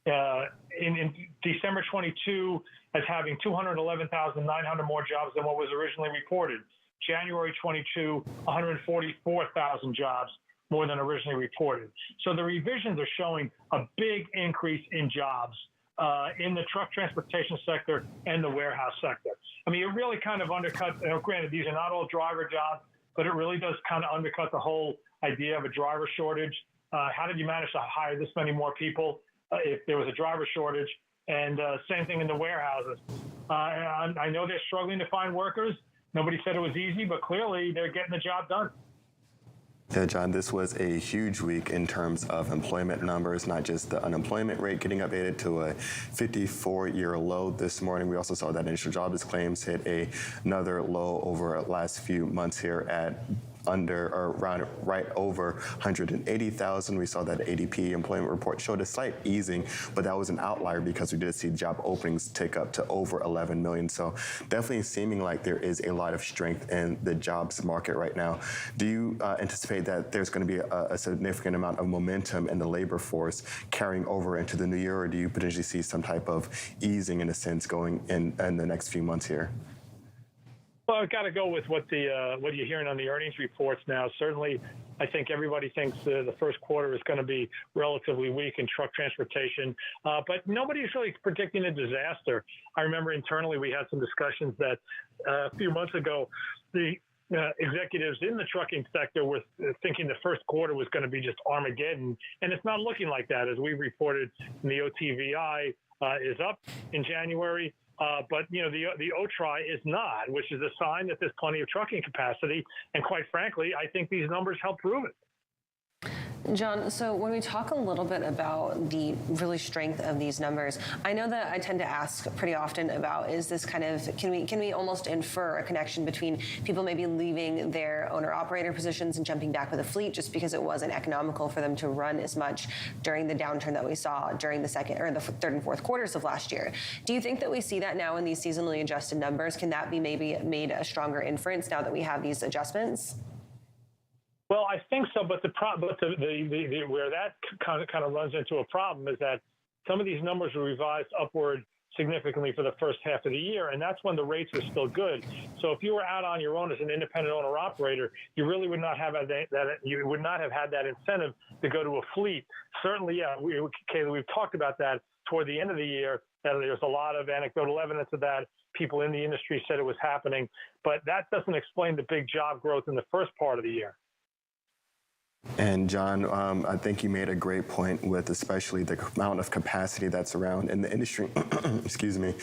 In December 22, as having 211,900 more jobs than what was originally reported. January 22, 144,000 jobs more than originally reported. So the revisions are showing a big increase in jobs in the truck transportation sector and the warehouse sector. I mean, it really kind of undercut, granted, these are not all driver jobs, but it really does kind of undercut the whole idea of a driver shortage. How did you manage to hire this many more people if there was a driver shortage? And same thing in the warehouses. I know they're struggling to find workers. Nobody said it was easy, but clearly they're getting the job done. Yeah, John, this was a huge week in terms of employment numbers, not just the unemployment rate getting updated to a 54-year low this morning. We also saw that initial jobless claims hit another low over the last few months here at under or around right over 180,000. We saw that ADP employment report showed a slight easing, but that was an outlier because we did see job openings tick up to over 11 million. So definitely seeming like there is a lot of strength in the jobs market right now. Do you anticipate that there's going to be a significant amount of momentum in the labor force carrying over into the new year, or do you potentially see some type of easing in a sense going in the next few months here? Well, I've got to go with what you're hearing on the earnings reports now. Certainly, I think everybody thinks the first quarter is going to be relatively weak in truck transportation, but nobody's really predicting a disaster. I remember internally we had some discussions that a few months ago, the executives in the trucking sector were thinking the first quarter was going to be just Armageddon, and it's not looking like that. As we reported, the OTVI is up in January. But, the OTRI is not, which is a sign that there's plenty of trucking capacity. And quite frankly, I think these numbers help prove it. John, so when we talk a little bit about the really strength of these numbers, I know that I tend to ask pretty often about, is this kind of, can we almost infer a connection between people maybe leaving their owner-operator positions and jumping back with a fleet just because it wasn't economical for them to run as much during the downturn that we saw during the second or the third and fourth quarters of last year? Do you think that we see that now in these seasonally adjusted numbers? Can that be maybe made a stronger inference now that we have these adjustments? Well, I think so, but where that kind of runs into a problem is that some of these numbers were revised upward significantly for the first half of the year, and that's when the rates are still good. So if you were out on your own as an independent owner operator, you really would not have had that incentive to go to a fleet. Certainly, yeah, Kaylee, we've talked about that toward the end of the year. That there's a lot of anecdotal evidence of that. People in the industry said it was happening, but that doesn't explain the big job growth in the first part of the year. And John, I think you made a great point with especially the amount of capacity that's around in the industry. Excuse me.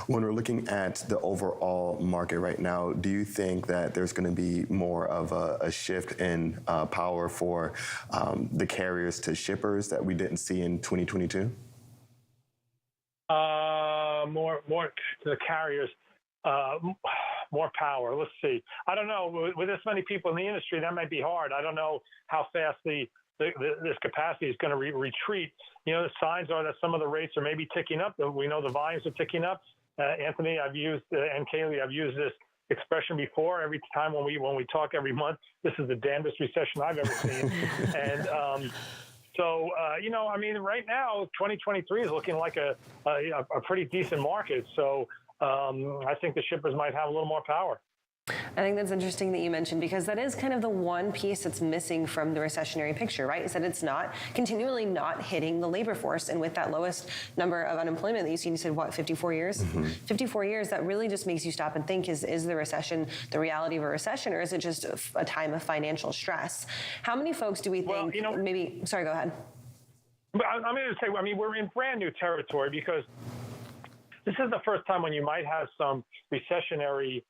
When we're looking at the overall market right now, do you think that there's going to be more of a shift in power for the carriers to shippers that we didn't see in 2022? More to the carriers. More power. Let's see. I don't know. With this many people in the industry, that might be hard. I don't know how fast this capacity is going to retreat. You know, the signs are that some of the rates are maybe ticking up. We know the volumes are ticking up. Anthony, I've used, and Kaylee, I've used this expression before. Every time when we talk every month, this is the damnedest recession I've ever seen. And so, you know, I mean, right now, 2023 is looking like a pretty decent market. So I think the shippers might have a little more power. I think that's interesting that you mentioned, because that is kind of the one piece that's missing from the recessionary picture, right? Is that it's continually not hitting the labor force. And with that lowest number of unemployment that you've seen, you said, what, 54 years? Mm-hmm. 54 years, that really just makes you stop and think, is the recession the reality of a recession, or is it just a time of financial stress? How many folks do we think, well, you know, maybe, sorry, go ahead. I'm going to say, I mean, we're in brand new territory, because this is the first time when you might have some recessionary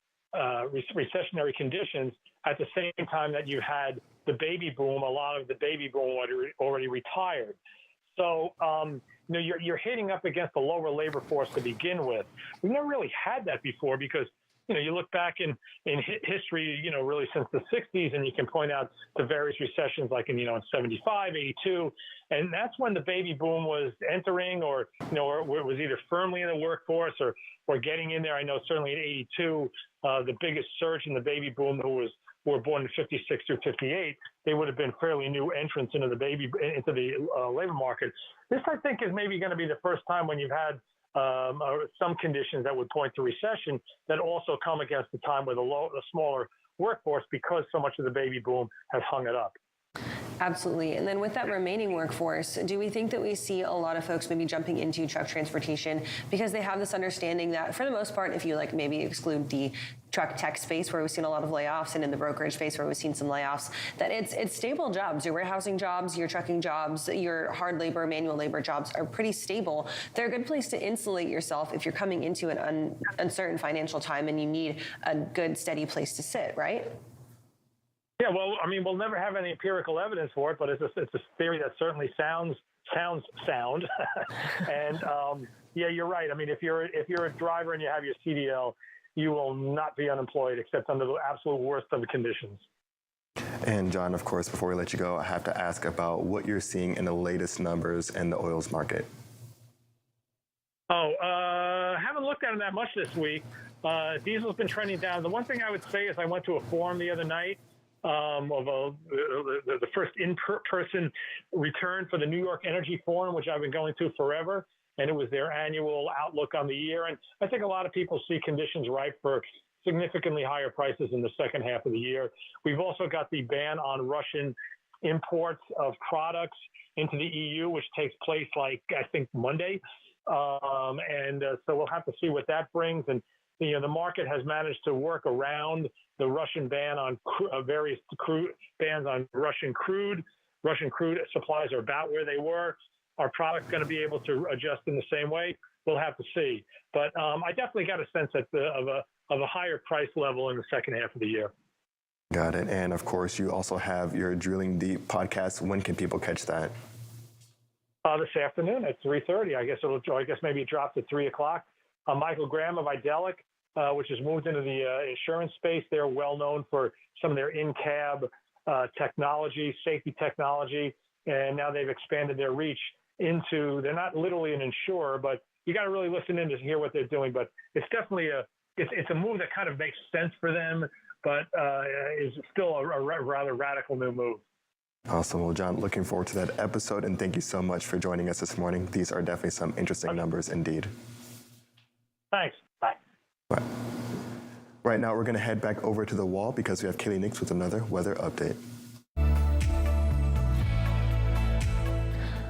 conditions at the same time that you had the baby boom. A lot of the baby boom already retired. So, you know, you're hitting up against the lower labor force to begin with. We've never really had that before, because, you know, you look back in history, you know, really since the 60s, and you can point out the various recessions like in 75, 82. And that's when the baby boom was entering, or, you know, or was either firmly in the workforce or getting in there. I know certainly in 82, the biggest surge in the baby boom who were born in 56 through 58, they would have been fairly new entrants into the labor market. This, I think, is maybe going to be the first time when you've had some conditions that would point to recession that also come against the time with a smaller workforce, because so much of the baby boom has hung it up. Absolutely. And then with that remaining workforce, do we think that we see a lot of folks maybe jumping into truck transportation because they have this understanding that, for the most part, if you like maybe exclude the truck tech space where we've seen a lot of layoffs, and in the brokerage space where we've seen some layoffs, that it's stable jobs. Your warehousing jobs, your trucking jobs, your hard labor, manual labor jobs are pretty stable. They're a good place to insulate yourself if you're coming into an uncertain financial time and you need a good, steady place to sit, right? Yeah, well, I mean, we'll never have any empirical evidence for it, but it's a theory that certainly sounds sound. And yeah, you're right. I mean, if you're a driver and you have your CDL, you will not be unemployed except under the absolute worst of the conditions. And John, of course, before we let you go, I have to ask about what you're seeing in the latest numbers in the oils market. Haven't looked at it that much this week. Diesel's been trending down. The one thing I would say is I went to a forum the other night of the first in-person return for the New York Energy Forum, which I've been going to forever, and it was their annual outlook on the year. And I think a lot of people see conditions ripe for significantly higher prices in the second half of the year. We've also got the ban on Russian imports of products into the EU, which takes place, like, I think, Monday. So we'll have to see what that brings. And the market has managed to work around the Russian ban on various bans on Russian crude. Russian crude supplies are about where they were. Our product's going to be able to adjust in the same way. We'll have to see. But I definitely got a sense of a higher price level in the second half of the year. Got it. And of course, you also have your Drilling Deep podcast. When can people catch that? This afternoon at 3:30. I guess maybe it drops at 3 o'clock. Michael Graham of Idelic, which has moved into the insurance space. They're well known for some of their in-cab technology, safety technology, and now they've expanded their reach into. They're not literally an insurer, but you got to really listen in to hear what they're doing. But it's definitely it's a move that kind of makes sense for them, but is still a rather radical new move. Awesome. Well, John, looking forward to that episode, and thank you so much for joining us this morning. These are definitely some interesting numbers indeed. Thanks. Bye. Bye. Right now, we're going to head back over to the wall because we have Kaylee Nix with another weather update. All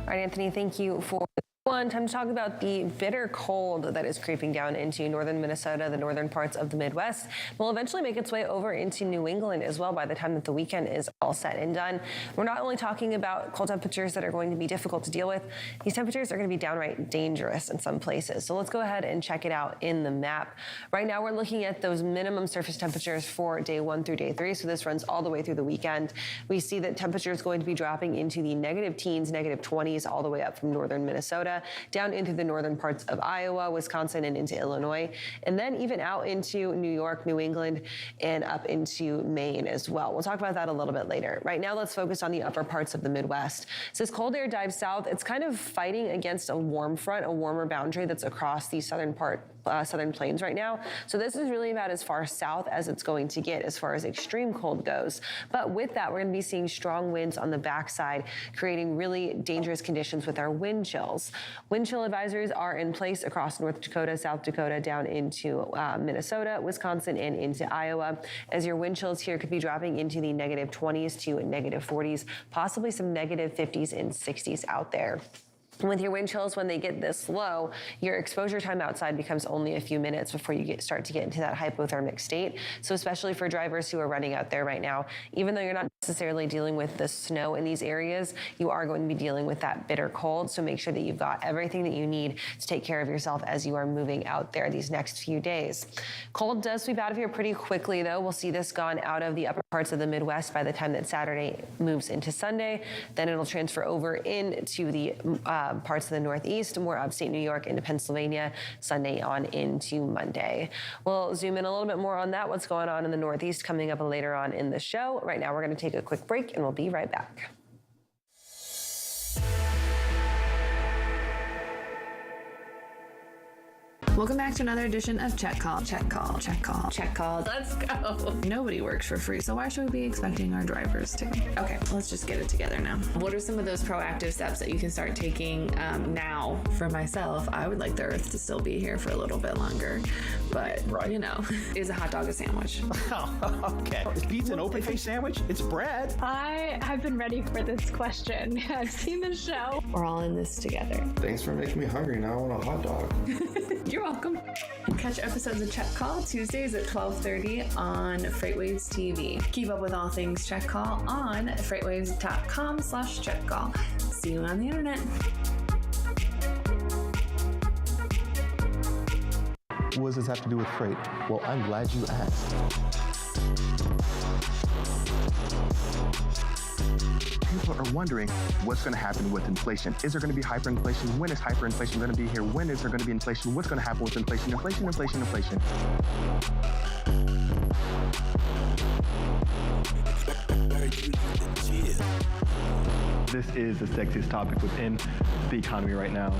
right, Anthony, thank you for Time to talk about the bitter cold that is creeping down into northern Minnesota, the northern parts of the Midwest. Will eventually make its way over into New England as well by the time that the weekend is all said and done. We're not only talking about cold temperatures that are going to be difficult to deal with, these temperatures are going to be downright dangerous in some places. So let's go ahead and check it out in the map. Right now we're looking at those minimum surface temperatures for day 1 through day 3. So this runs all the way through the weekend. We see that temperature is going to be dropping into the negative teens, negative 20s, all the way up from northern Minnesota, down into the northern parts of Iowa, Wisconsin, and into Illinois, and then even out into New York, New England, and up into Maine as well. We'll talk about that a little bit later. Right now, let's focus on the upper parts of the Midwest. So as cold air dives south, it's kind of fighting against a warm front, a warmer boundary that's across the southern plains right now. So this is really about as far south as it's going to get as far as extreme cold goes. But with that, we're going to be seeing strong winds on the backside, creating really dangerous conditions with our wind chills. Wind chill advisories are in place across North Dakota, South Dakota, down into Minnesota, Wisconsin, and into Iowa, as your wind chills here could be dropping into the negative 20s to negative 40s, possibly some negative 50s and 60s out there. With your wind chills, when they get this low, your exposure time outside becomes only a few minutes before you start to get into that hypothermic state. So especially for drivers who are running out there right now, even though you're not necessarily dealing with the snow in these areas, you are going to be dealing with that bitter cold. So make sure that you've got everything that you need to take care of yourself as you are moving out there these next few days. Cold does sweep out of here pretty quickly, though. We'll see this gone out of the upper parts of the Midwest by the time that Saturday moves into Sunday. Then it'll transfer over into the parts of the Northeast, more upstate New York into Pennsylvania, Sunday on into Monday. We'll zoom in a little bit more on that, what's going on in the Northeast, coming up later on in the show. Right now, we're going to take a quick break, and we'll be right back. Welcome back to another edition of Check Call. Check Call. Check Call. Check Call. Let's go. Nobody works for free, so why should we be expecting our drivers to? Okay, let's just get it together now. What are some of those proactive steps that you can start taking now? For myself, I would like the Earth to still be here for a little bit longer, but you know, is a hot dog a sandwich? Oh, okay. Is pizza an open face sandwich? It's bread. I have been ready for this question. I've seen the show. We're all in this together. Thanks for making me hungry. Now I want a hot dog. You're welcome. Catch episodes of Check Call Tuesdays at 12:30 on FreightWaves TV. Keep up with all things Check Call on freightwaves.com/checkcall. See you on the internet. What does this have to do with freight? Well, I'm glad you asked. People are wondering what's going to happen with inflation. Is there going to be hyperinflation? When is hyperinflation going to be here? When is there going to be inflation? What's going to happen with inflation? Inflation. This is the sexiest topic within the economy right now.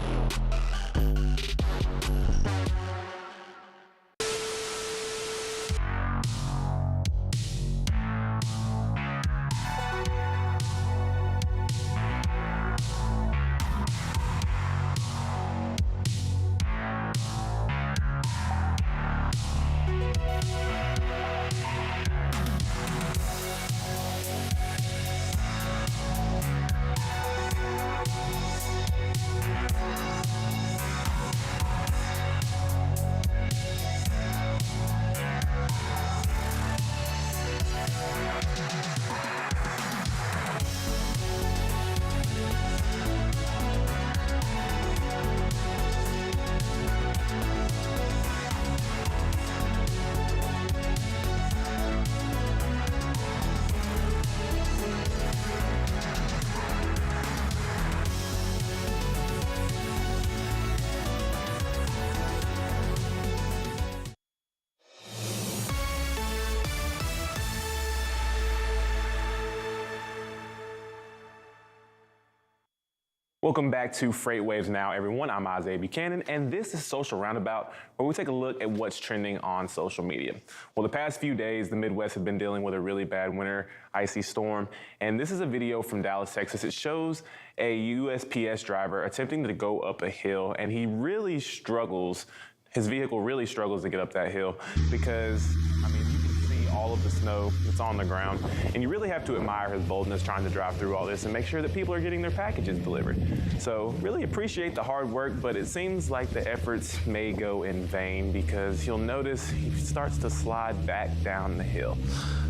Welcome back to FreightWaves Now, everyone. I'm Isaiah Buchanan, and this is Social Roundabout, where we take a look at what's trending on social media. Well, the past few days, the Midwest has been dealing with a really bad winter icy storm, and this is a video from Dallas, Texas. It shows a USPS driver attempting to go up a hill, and he really struggles. His vehicle really struggles to get up that hill because, I mean, you can see all of the snow that's on the ground. And you really have to admire his boldness trying to drive through all this and make sure that people are getting their packages delivered. So really appreciate the hard work, but it seems like the efforts may go in vain because you'll notice he starts to slide back down the hill.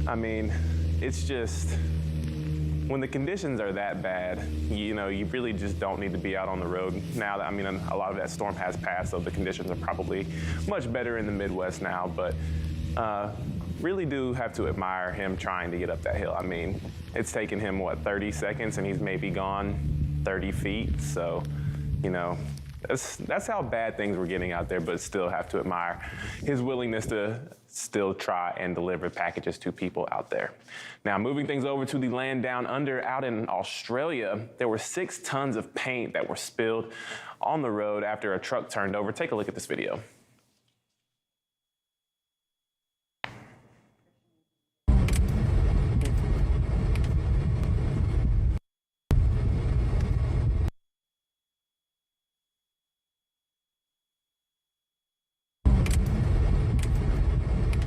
I mean, it's just, when the conditions are that bad, you know, you really just don't need to be out on the road now. I mean, a lot of that storm has passed, so the conditions are probably much better in the Midwest now, but really do have to admire him trying to get up that hill. I mean, it's taken him, what, 30 seconds, and he's maybe gone 30 feet, so, you know, that's how bad things were getting out there, but still have to admire his willingness to still try and deliver packages to people out there. Now, moving things over to the land down under out in Australia, there were 6 tons of paint that were spilled on the road after a truck turned over. Take a look at this video.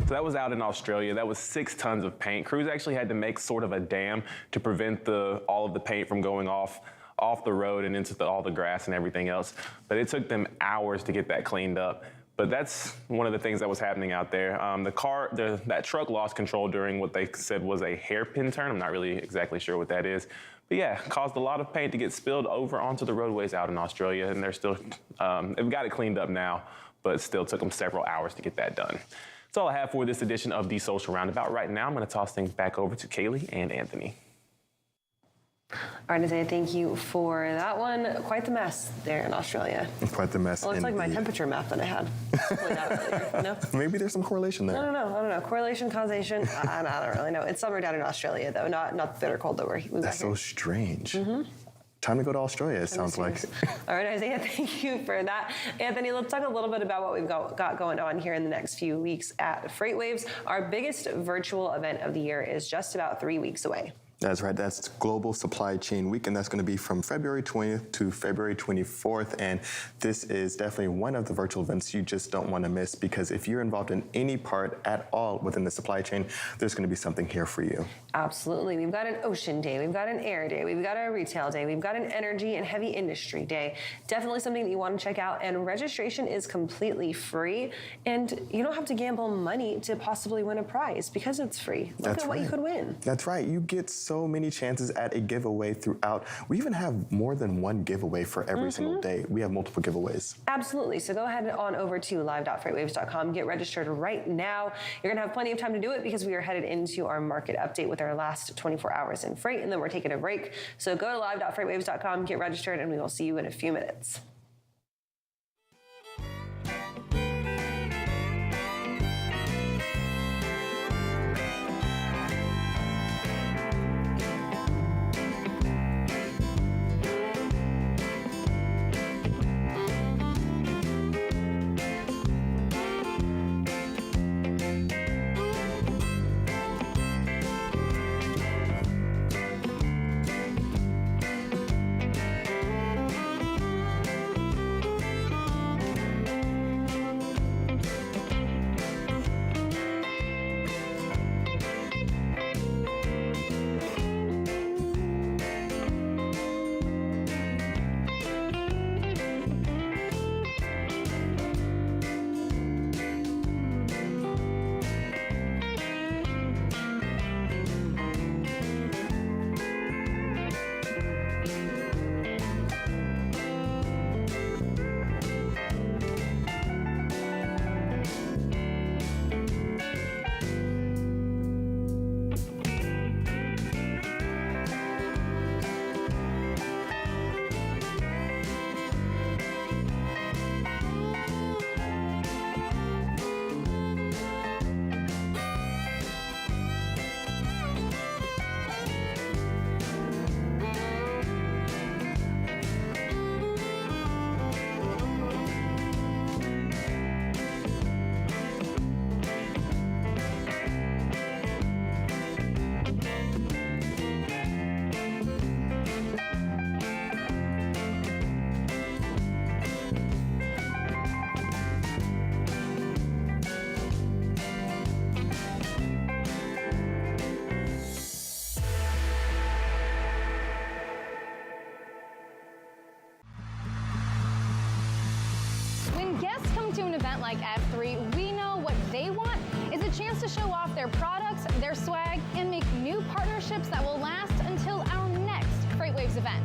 So that was out in Australia. That was 6 tons of paint. Crews actually had to make sort of a dam to prevent all of the paint from going off the road and into all the grass and everything else. But it took them hours to get that cleaned up. But that's one of the things that was happening out there. That truck lost control during what they said was a hairpin turn. I'm not really exactly sure what that is. But yeah, caused a lot of paint to get spilled over onto the roadways out in Australia. And they're still, they've got it cleaned up now, but it still took them several hours to get that done. That's all I have for this edition of the Social Roundabout. Right now, I'm going to toss things back over to Kaylee and Anthony. All right, Isaiah, thank you for that one. Quite the mess there in Australia. Quite the mess. Well, it's like my temperature map that I had. No? Maybe there's some correlation there. I don't know. Correlation, causation, I don't really know. It's summer down in Australia, though, not the bitter cold that we're That's so strange. Time to go to Australia, it sounds like. All right, Isaiah, thank you for that. Anthony, let's talk a little bit about what we've got going on here in the next few weeks at FreightWaves. Our biggest virtual event of the year is just about 3 weeks away. That's right. That's Global Supply Chain Week, and that's going to be from February 20th to February 24th. And this is definitely one of the virtual events you just don't want to miss, because if you're involved in any part at all within the supply chain, there's going to be something here for you. Absolutely. We've got an ocean day, we've got an air day, we've got a retail day, we've got an energy and heavy industry day. Definitely something that you want to check out, and registration is completely free, and you don't have to gamble money to possibly win a prize because it's free. Look at what you could win. That's right. You get so many chances at a giveaway throughout. We even have more than one giveaway for every single day. We have multiple giveaways. Absolutely. So go ahead on over to live.freightwaves.com. Get registered right now. You're going to have plenty of time to do it because we are headed into our market update with our last 24 hours in freight, and then we're taking a break. So go to live.freightwaves.com, get registered, and we will see you in a few minutes. to an event like F3, we know what they want is a chance to show off their products, their swag, and make new partnerships that will last until our next FreightWaves event.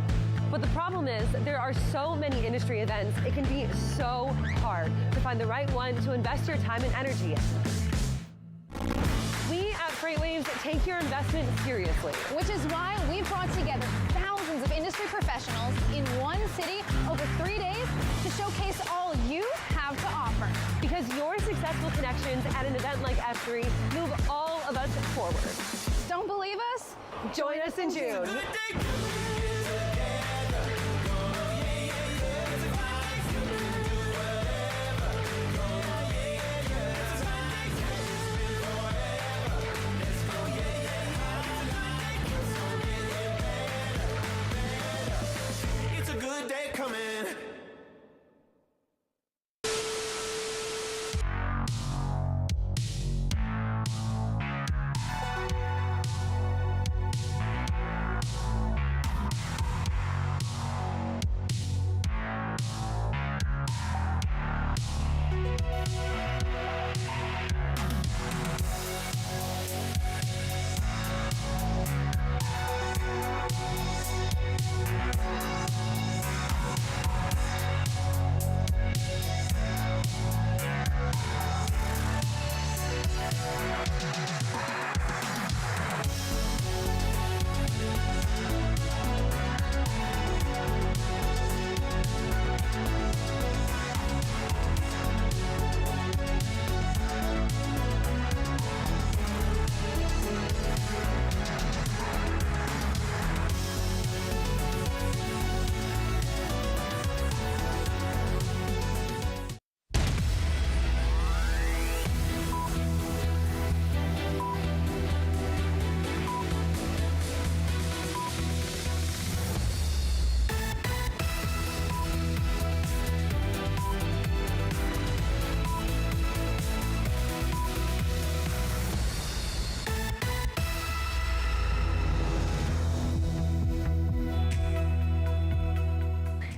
But the problem is there are so many industry events, it can be so hard to find the right one to invest your time and energy in. We at FreightWaves take your investment seriously. Which is why we've brought together thousands of industry professionals in one city over 3 days to showcase all you have to offer. Because your successful connections at an event like F3 move all of us forward. Don't believe us? Join us in June. Good day coming.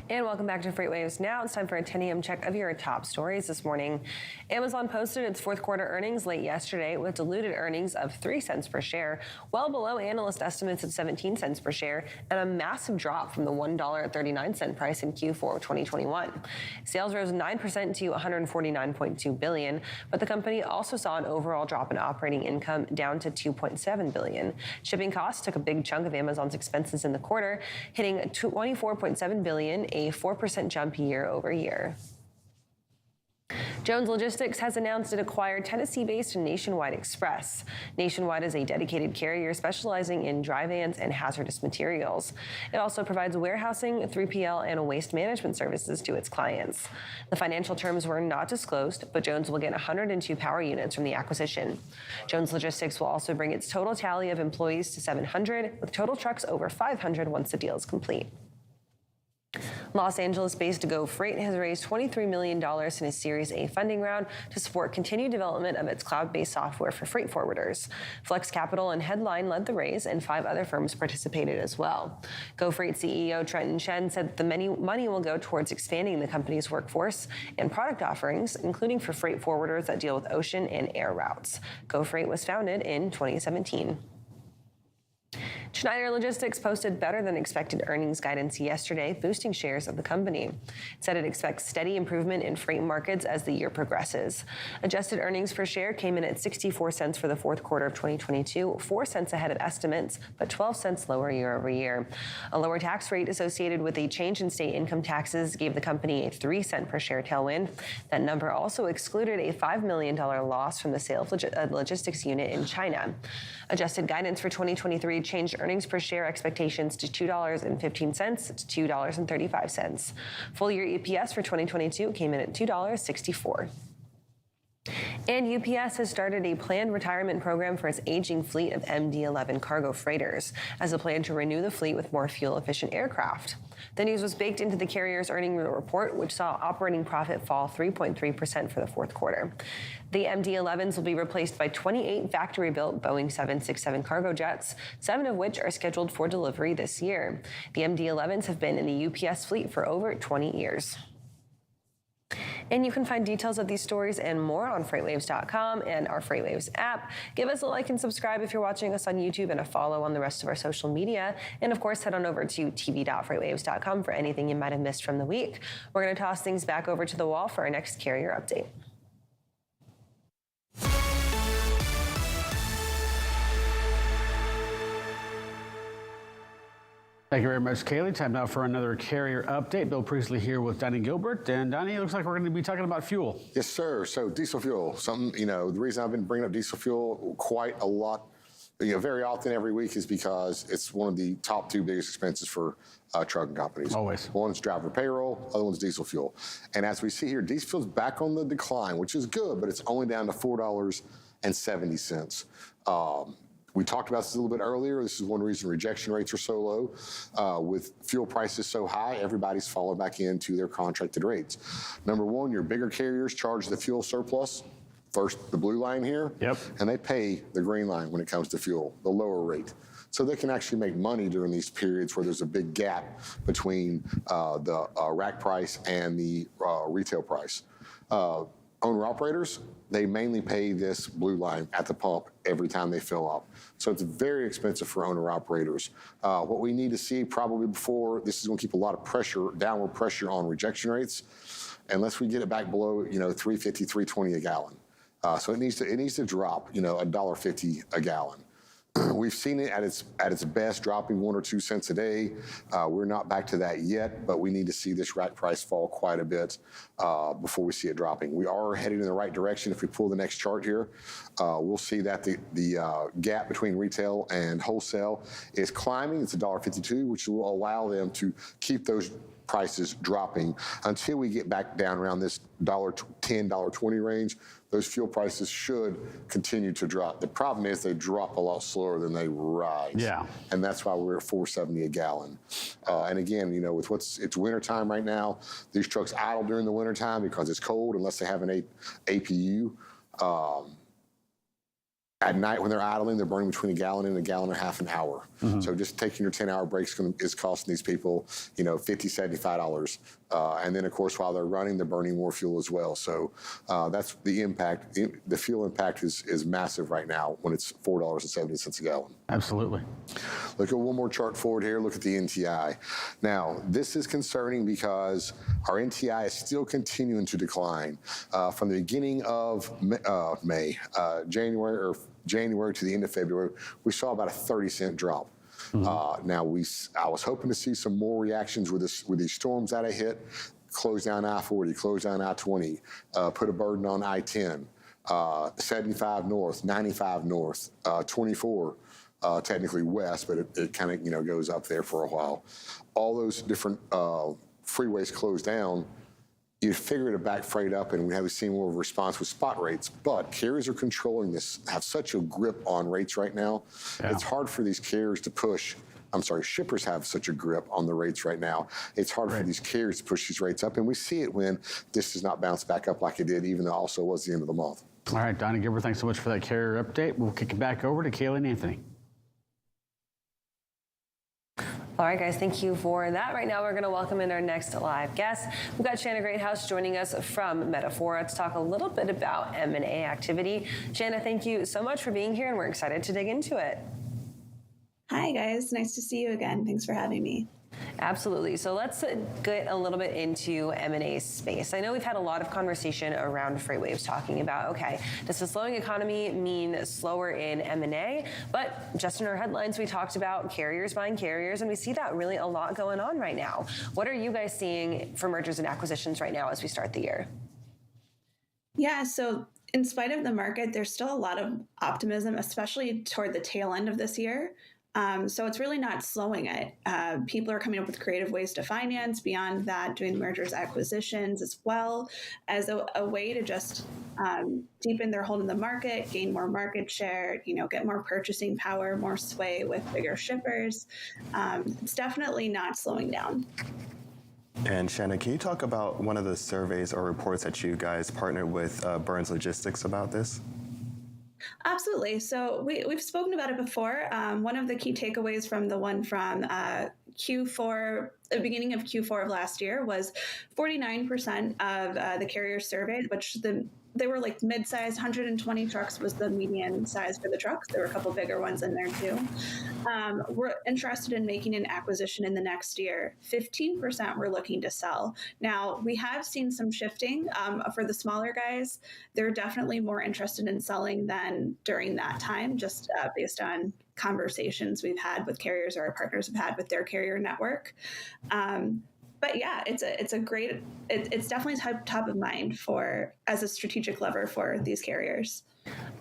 And welcome back to FreightWaves Now. It's time for a 10 a.m. check of your top stories this morning. Amazon posted its fourth quarter earnings late yesterday with diluted earnings of 3 cents per share, well below analyst estimates of 17 cents per share, and a massive drop from the $1.39 price in Q4 of 2021. Sales rose 9% to $149.2 billion, but the company also saw an overall drop in operating income down to $2.7 billion. Shipping costs took a big chunk of Amazon's expenses in the quarter, hitting $24.7 billion, a 4% jump year over year. Jones Logistics has announced it acquired Tennessee-based Nationwide Express. Nationwide is a dedicated carrier specializing in dry vans and hazardous materials. It also provides warehousing, 3PL, and waste management services to its clients. The financial terms were not disclosed, but Jones will get 102 power units from the acquisition. Jones Logistics will also bring its total tally of employees to 700, with total trucks over 500 once the deal is complete. Los Angeles-based Go Freight has raised $23 million in a Series A funding round to support continued development of its cloud-based software for freight forwarders. Flex Capital and Headline led the raise, and 5 other firms participated as well. Go Freight CEO Trenton Shen said the money will go towards expanding the company's workforce and product offerings, including for freight forwarders that deal with ocean and air routes. Go Freight was founded in 2017. Schneider Logistics posted better than expected earnings guidance yesterday, boosting shares of the company. It said it expects steady improvement in freight markets as the year progresses. Adjusted earnings per share came in at 64 cents for the fourth quarter of 2022, 4 cents ahead of estimates, but 12 cents lower year over year. A lower tax rate associated with a change in state income taxes gave the company a 3 cent per share tailwind. That number also excluded a $5 million loss from the sale of a logistics unit in China. Adjusted guidance for 2023 changed earnings per share expectations to $2.15 to $2.35. Full year EPS for 2022 came in at $2.64. And UPS has started a planned retirement program for its aging fleet of MD-11 cargo freighters as a plan to renew the fleet with more fuel-efficient aircraft. The news was baked into the carrier's earnings report, which saw operating profit fall 3.3% for the fourth quarter. The MD-11s will be replaced by 28 factory-built Boeing 767 cargo jets, 7 of which are scheduled for delivery this year. The MD-11s have been in the UPS fleet for over 20 years. And you can find details of these stories and more on FreightWaves.com and our FreightWaves app. Give us a like and subscribe if you're watching us on YouTube, and a follow on the rest of our social media. And of course, head on over to tv.freightwaves.com for anything you might have missed from the week. We're going to toss things back over to the wall for our next carrier update. Thank you very much, Kaylee. Time now for another carrier update. Bill Priestley here with Donnie Gilbert. And Donnie, it looks like we're going to be talking about fuel. Yes, sir. So diesel fuel, something, the reason I've been bringing up diesel fuel quite a lot, very often every week, is because it's one of the top two biggest expenses for trucking companies. Always. One's driver payroll, other one's diesel fuel. And as we see here, diesel fuel's back on the decline, which is good, but it's only down to $4.70. We talked about this a little bit earlier. This is one reason rejection rates are so low. With fuel prices so high, everybody's falling back into their contracted rates. Number one, your bigger carriers charge the fuel surplus. First, the blue line here. Yep. And they pay the green line when it comes to fuel, the lower rate. So they can actually make money during these periods where there's a big gap between the rack price and the retail price. Owner-operators, they mainly pay this blue line at the pump every time they fill up. So it's very expensive for owner-operators. What we need to see probably before, this is going to keep a lot of pressure, downward pressure on rejection rates, unless we get it back below, $3.50, $3.20 a gallon. So it needs to drop, $1.50 a gallon. We've seen it at its best, dropping 1 or 2 cents a day. We're not back to that yet, but we need to see this rack price fall quite a bit before we see it dropping. We are heading in the right direction. If we pull the next chart here, we'll see that the gap between retail and wholesale is climbing. It's $1.52, which will allow them to keep those prices dropping until we get back down around this $1.10, $1.20 range. Those fuel prices should continue to drop. The problem is they drop a lot slower than they rise. Yeah. And that's why we're at $4.70 a gallon. And again, it's wintertime right now. These trucks idle during the wintertime because it's cold unless they have an APU. At night when they're idling, they're burning between a gallon and a gallon and a half an hour. Mm-hmm. So just taking your 10-hour breaks is costing these people, $50, $75. And then, of course, while they're running, they're burning more fuel as well. So that's the impact. The fuel impact is massive right now when it's $4.70 a gallon. Absolutely. Look at one more chart forward here. Look at the NTI. Now, this is concerning because our NTI is still continuing to decline. From the beginning of January to the end of February, we saw about a 30-cent drop. Mm-hmm. Now, I was hoping to see some more reactions with these storms that I hit, close down I-40, close down I-20, put a burden on I-10, 75 north, 95 north, 24 technically west, but it kind of goes up there for a while. All those different freeways closed down. You'd figure to back freight up, and we haven't seen more of a response with spot rates. But carriers are controlling this, have such a grip on rates right now. Yeah. It's hard for these carriers to push. Shippers have such a grip on the rates right now. It's hard for these carriers to push these rates up, and we see it when this does not bounce back up like it did, even though it also was the end of the month. All right, Donnie Gilbert, thanks so much for that carrier update. We'll kick it back over to Kaylee and Anthony. All right, guys, thank you for that. Right now, we're going to welcome in our next live guest. We've got Shanna Greathouse joining us from Metafora to talk a little bit about M&A activity. Shanna, thank you so much for being here, and we're excited to dig into it. Hi, guys. Nice to see you again. Thanks for having me. Absolutely. So let's get a little bit into M&A space. I know we've had a lot of conversation around FreightWaves talking about, okay, does the slowing economy mean slower in M&A? But just in our headlines, we talked about carriers buying carriers, and we see that really a lot going on right now. What are you guys seeing for mergers and acquisitions right now as we start the year? Yeah, so in spite of the market, there's still a lot of optimism, especially toward the tail end of this year. So it's really not slowing it. People are coming up with creative ways to finance, beyond that, doing mergers, acquisitions, as well as a way to just deepen their hold in the market, gain more market share, get more purchasing power, more sway with bigger shippers. It's definitely not slowing down. And Shanna, can you talk about one of the surveys or reports that you guys partnered with Burns Logistics about this? Absolutely. So we've spoken about it before. One of the key takeaways from the one from Q4, the beginning of Q4 of last year was 49% of the carriers surveyed, which they were like mid-size, 120 trucks was the median size for the trucks. There were a couple bigger ones in there too. We're interested in making an acquisition in the next year. 15% were looking to sell. Now, we have seen some shifting for the smaller guys. They're definitely more interested in selling than during that time, just based on conversations we've had with carriers or our partners have had with their carrier network. But yeah, it's definitely top of mind as a strategic lever for these carriers.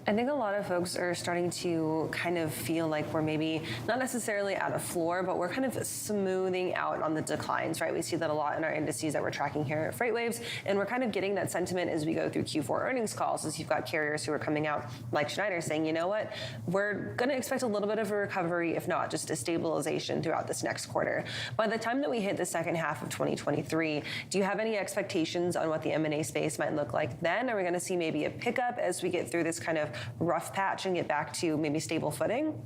I think a lot of folks are starting to kind of feel like we're maybe not necessarily at a floor, but we're kind of smoothing out on the declines, right? We see that a lot in our indices that we're tracking here at FreightWaves, and we're kind of getting that sentiment as we go through Q4 earnings calls, as you've got carriers who are coming out like Schneider saying, you know what, we're going to expect a little bit of a recovery, if not just a stabilization throughout this next quarter. By the time that we hit the second half of 2023, do you have any expectations on what the M&A space might look like then? Are we going to see maybe a pickup as we get through this kind of rough patch and get back to maybe stable footing?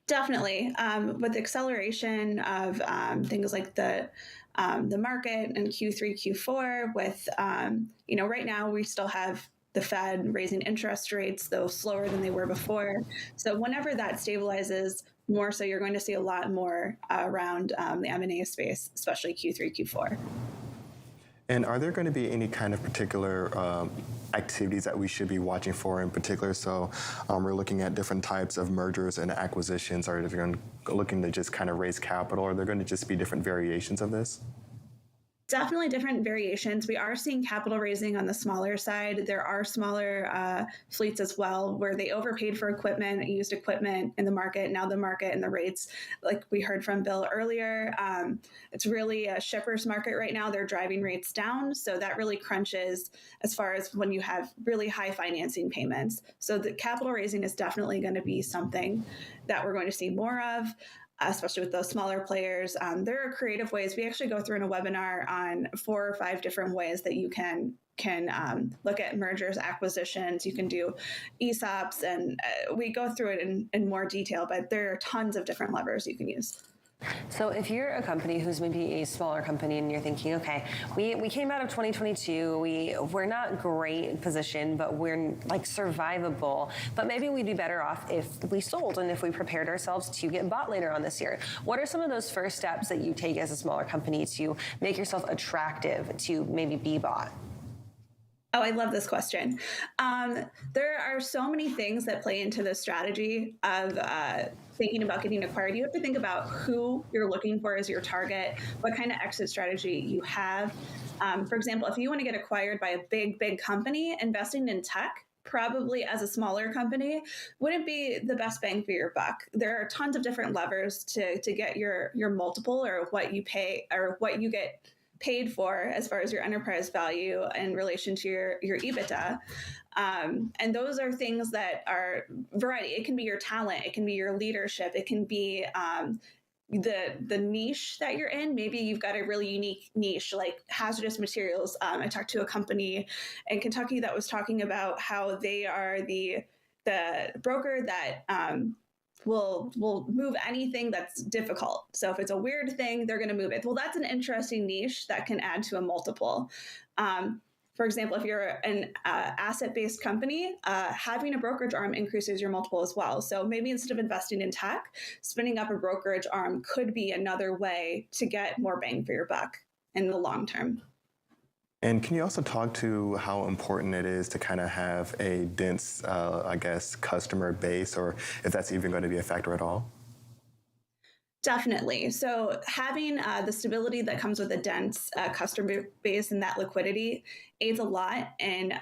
Definitely. With the acceleration of things like the market in Q3, Q4, with, right now we still have the Fed raising interest rates, though slower than they were before. So whenever that stabilizes more, so you're going to see a lot more around the M&A space, especially Q3, Q4. And are there going to be any kind of particular activities that we should be watching for in particular? So we're looking at different types of mergers and acquisitions. Are they looking to just kind of raise capital? Or are there going to just be different variations of this? Definitely different variations. We are seeing capital raising on the smaller side. There are smaller fleets as well where they overpaid for equipment, used equipment in the market. Now the market and the rates, like we heard from Bill earlier, it's really a shipper's market right now. They're driving rates down. So that really crunches as far as when you have really high financing payments. So the capital raising is definitely going to be something that we're going to see more of, especially with those smaller players. There are creative ways. We actually go through in a webinar on 4 or 5 different ways that you can look at mergers, acquisitions. You can do ESOPs, and we go through it in more detail, but there are tons of different levers you can use. So if you're a company who's maybe a smaller company and you're thinking, okay, we came out of 2022, we're not great position, but we're like survivable, but maybe we'd be better off if we sold and if we prepared ourselves to get bought later on this year. What are some of those first steps that you take as a smaller company to make yourself attractive to maybe be bought? Oh, I love this question. There are so many things that play into the strategy of thinking about getting acquired. You have to think about who you're looking for as your target, what kind of exit strategy you have. For example, if you want to get acquired by a big company, investing in tech, probably as a smaller company, wouldn't be the best bang for your buck. There are tons of different levers to get your multiple or what you pay or what you get paid for as far as your enterprise value in relation to your EBITDA. And those are things that are variety. It can be your talent. It can be your leadership. It can be the niche that you're in. Maybe you've got a really unique niche like hazardous materials. I talked to a company in Kentucky that was talking about how they are the broker that will move anything that's difficult. So if it's a weird thing, they're going to move it. Well, that's an interesting niche that can add to a multiple. For example, if you're an asset-based company, having a brokerage arm increases your multiple as well. So maybe instead of investing in tech, spinning up a brokerage arm could be another way to get more bang for your buck in the long term. And can you also talk to how important it is to kind of have a dense, customer base, or if that's even going to be a factor at all? Definitely. So having the stability that comes with a dense customer base and that liquidity aids a lot in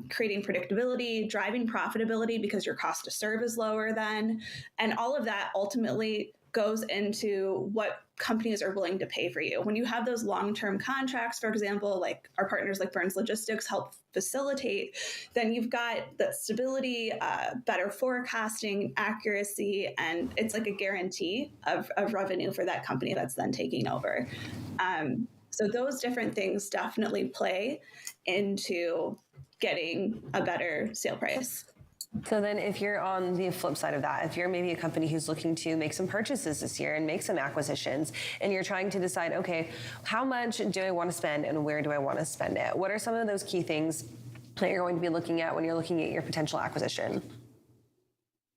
creating predictability, driving profitability because your cost to serve is lower then. And all of that ultimately goes into what companies are willing to pay for you. When you have those long-term contracts, for example, like our partners like Burns Logistics help facilitate, then you've got the stability, better forecasting, accuracy, and it's like a guarantee of revenue for that company that's then taking over. So those different things definitely play into getting a better sale price. So then if you're on the flip side of that, if you're maybe a company who's looking to make some purchases this year and make some acquisitions, and you're trying to decide, okay, how much do I want to spend and where do I want to spend it? What are some of those key things that you're going to be looking at when you're looking at your potential acquisition?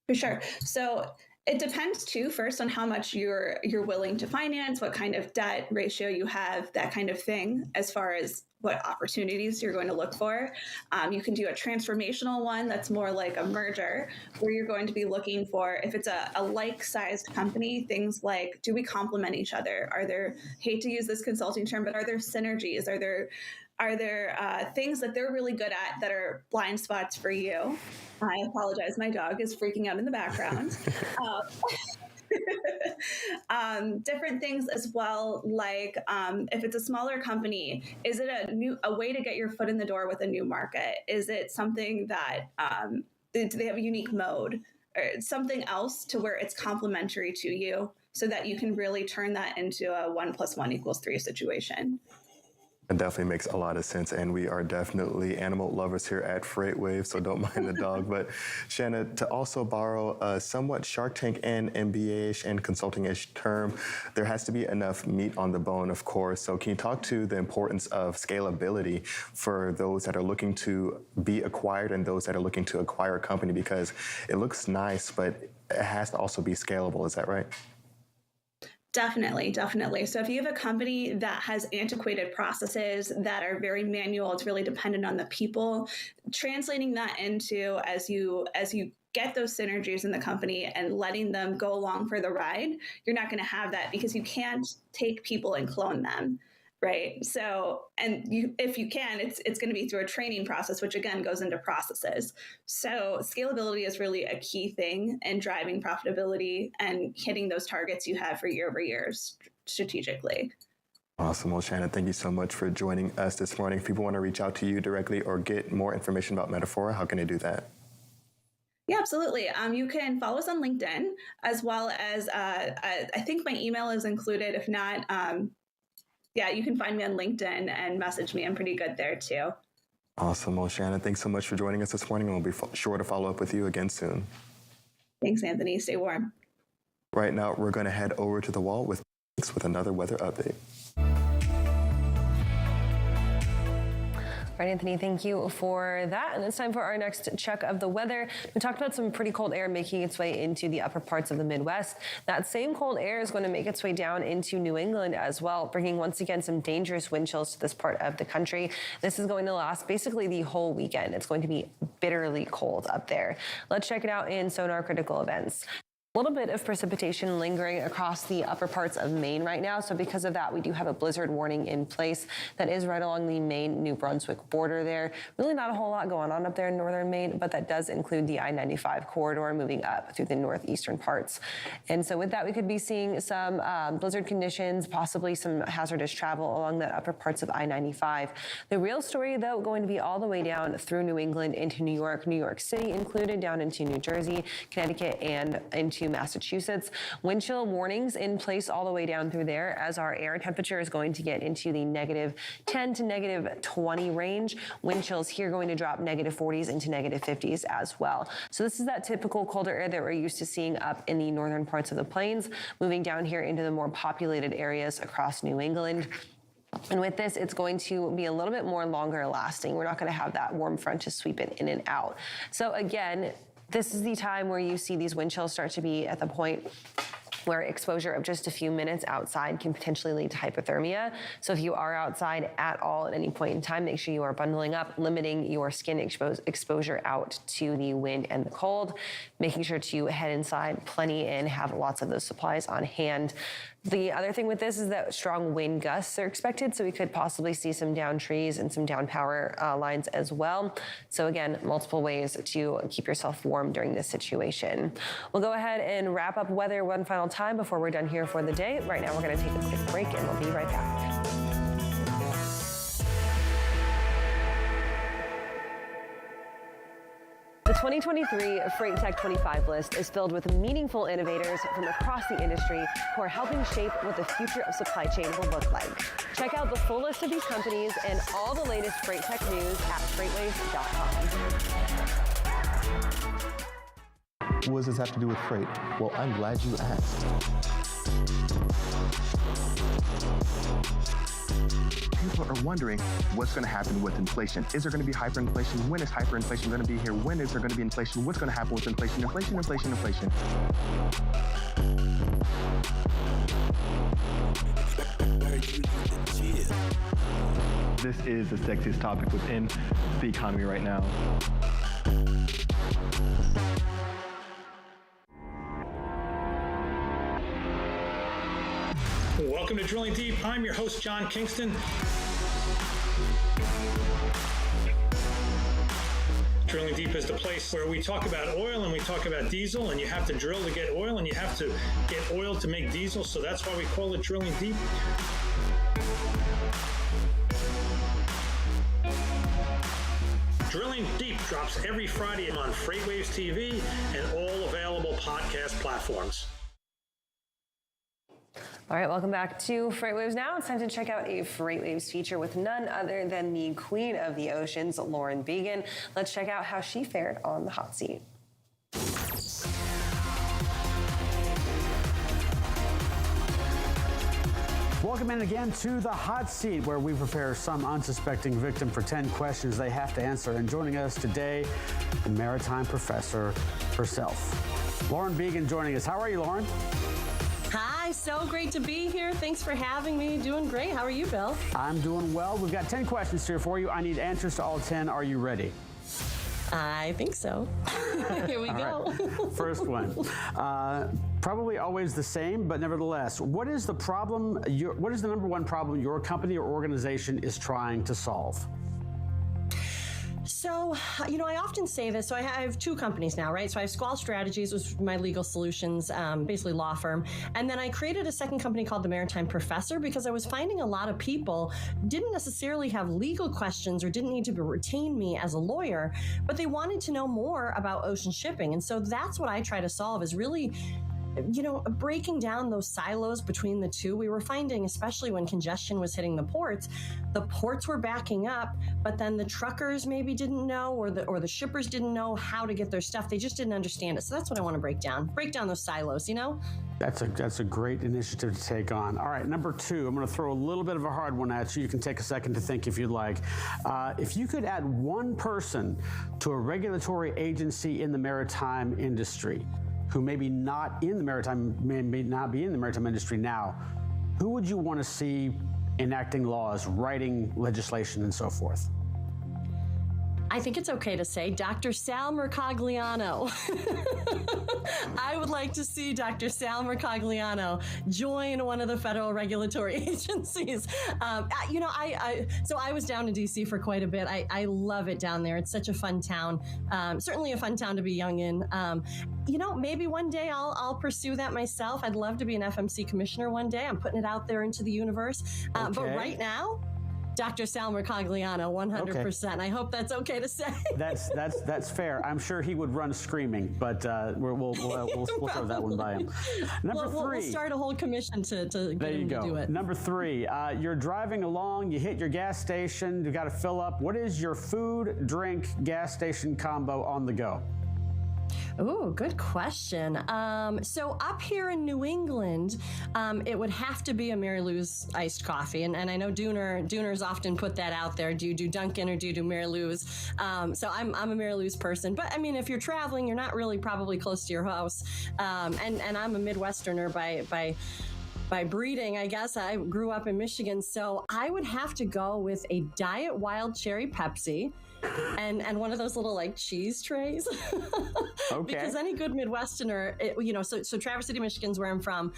For sure. So it depends too, first on how much you're willing to finance, what kind of debt ratio you have, that kind of thing, as far as what opportunities you're going to look for. You can do a transformational one that's more like a merger, where you're going to be looking for, if it's a like-sized company, things like, do we complement each other? Are there, hate to use this consulting term, but are there synergies? Are there things that they're really good at that are blind spots for you? I apologize, my dog is freaking out in the background. Different things as well, like if it's a smaller company, is it a way to get your foot in the door with a new market? Is it something that do they have a unique mode or something else to where it's complementary to you, so that you can really turn that into a 1 + 1 = 3 situation? It definitely makes a lot of sense, and we are definitely animal lovers here at FreightWaves, so don't mind the dog. But Shanna, to also borrow a somewhat Shark Tank and MBA-ish and consulting-ish term, there has to be enough meat on the bone, of course. So can you talk to the importance of scalability for those that are looking to be acquired and those that are looking to acquire a company? Because it looks nice, but it has to also be scalable. Is that right? Definitely, definitely. So if you have a company that has antiquated processes that are very manual, it's really dependent on the people, translating that into, as you get those synergies in the company and letting them go along for the ride, you're not going to have that, because you can't take people and clone them. Right. So, and if you can, it's going to be through a training process, which again goes into processes. So scalability is really a key thing in driving profitability and hitting those targets you have for year-over-year strategically. Awesome. Well, Shanna, thank you so much for joining us this morning. If people want to reach out to you directly or get more information about Metafora, how can they do that? Yeah, absolutely. You can follow us on LinkedIn, as well as I think my email is included. If not, yeah, you can find me on LinkedIn and message me. I'm pretty good there too. Awesome. Well, Shanna, thanks so much for joining us this morning, and we'll be sure to follow up with you again soon. Thanks, Anthony. Stay warm. Right now, we're going to head over to the wall with another weather update. All right, Anthony, thank you for that. And it's time for our next check of the weather. We talked about some pretty cold air making its way into the upper parts of the Midwest. That same cold air is going to make its way down into New England as well, bringing once again some dangerous wind chills to this part of the country. This is going to last basically the whole weekend. It's going to be bitterly cold up there. Let's check it out in Sonar Critical Events. A little bit of precipitation lingering across the upper parts of Maine right now. So because of that, we do have a blizzard warning in place that is right along the Maine-New Brunswick border there. Really not a whole lot going on up there in northern Maine, but that does include the I-95 corridor moving up through the northeastern parts. And so with that, we could be seeing some blizzard conditions, possibly some hazardous travel along the upper parts of I-95. The real story, though, going to be all the way down through New England into New York City included, down into New Jersey, Connecticut, and into Massachusetts. Wind chill warnings in place all the way down through there, as our air temperature is going to get into the -10 to -20 range. Wind chills here going to drop -40s into -50s as well. So this is that typical colder air that we're used to seeing up in the northern parts of the plains, moving down here into the more populated areas across New England. And with this, it's going to be a little bit more longer lasting. We're not going to have that warm front to sweep it in and out. So again, this is the time where you see these wind chills start to be at the point where exposure of just a few minutes outside can potentially lead to hypothermia. So if you are outside at all at any point in time, make sure you are bundling up, limiting your skin exposure out to the wind and the cold, making sure to head inside plenty and have lots of those supplies on hand. The other thing with this is that strong wind gusts are expected, so we could possibly see some down trees and some down power lines as well. So again, multiple ways to keep yourself warm during this situation. We'll go ahead and wrap up weather one final time before we're done here for the day. Right now, we're going to take a quick break, and we'll be right back. The 2023 Freight Tech 25 list is filled with meaningful innovators from across the industry who are helping shape what the future of supply chain will look like. Check out the full list of these companies and all the latest Freight Tech news at FreightWaves.com. What does this have to do with freight? Well, I'm glad you asked. People are wondering what's going to happen with inflation. Is there going to be hyperinflation? When is hyperinflation going to be here? When is there going to be inflation? What's going to happen with inflation? Inflation, inflation, inflation. This is the sexiest topic within the economy right now. Welcome to Drilling Deep. I'm your host, John Kingston. Drilling Deep is the place where we talk about oil and we talk about diesel, and you have to drill to get oil and you have to get oil to make diesel, so that's why we call it Drilling Deep. Drilling Deep drops every Friday on FreightWaves TV and all available podcast platforms. All right, welcome back to FreightWaves Now. It's time to check out a FreightWaves feature with none other than the queen of the oceans, Lauren Began. Let's check out how she fared on the hot seat. Welcome in again to the hot seat, where we prepare some unsuspecting victim for 10 questions they have to answer. And joining us today, the maritime professor herself, Lauren Began, joining us. How are you, Lauren? Hi, so great to be here. Thanks for having me. Doing great. How are you, Bill? I'm doing well. We've got 10 questions here for you. I need answers to all 10. Are you ready? I think so. Here we go. Right. First one. Probably always the same, but nevertheless, what is the problem? What is the number one problem your company or organization is trying to solve? So, I often say this. So I have two companies now, right? So I have Squall Strategies, which is my legal solutions, basically law firm. And then I created a second company called the Maritime Professor, because I was finding a lot of people didn't necessarily have legal questions or didn't need to retain me as a lawyer, but they wanted to know more about ocean shipping. And so that's what I try to solve, is really breaking down those silos between the two. We were finding, especially when congestion was hitting the ports were backing up, but then the truckers maybe didn't know, or the shippers didn't know how to get their stuff. They just didn't understand it. So that's what I want to break down those silos, That's a great initiative to take on. All right, number two, I'm going to throw a little bit of a hard one at you. You can take a second to think if you'd like. If you could add one person to a regulatory agency in the maritime industry, who may not be in the maritime industry now, who would you want to see enacting laws, writing legislation, and so forth? I think it's okay to say Dr. Sal Mercogliano. I would like to see Dr. Sal Mercogliano join one of the federal regulatory agencies. So I was down in DC for quite a bit. I love it down there. It's such a fun town. Certainly a fun town to be young in. Maybe one day I'll pursue that myself. I'd love to be an FMC commissioner one day. I'm putting it out there into the universe. Okay. But right now, Dr. Sal Mercogliano, 100%. Okay. I hope that's okay to say. That's fair. I'm sure he would run screaming, but we'll throw that one by him. Number three. We'll start a whole commission to get him to do it. Number three, you're driving along, you hit your gas station, you got to fill up. What is your food, drink, gas station combo on the go? Oh, good question. So up here in New England, it would have to be a Mary Lou's iced coffee. And I know Dooner's often put that out there. Do you do Dunkin' or do you do Mary Lou's? So I'm a Mary Lou's person. But I mean, if you're traveling, you're not really probably close to your house. And I'm a Midwesterner by breeding, I guess. I grew up in Michigan. So I would have to go with a Diet Wild Cherry Pepsi. And one of those little cheese trays. Okay. Because any good Midwesterner, so Traverse City, Michigan's where I'm from.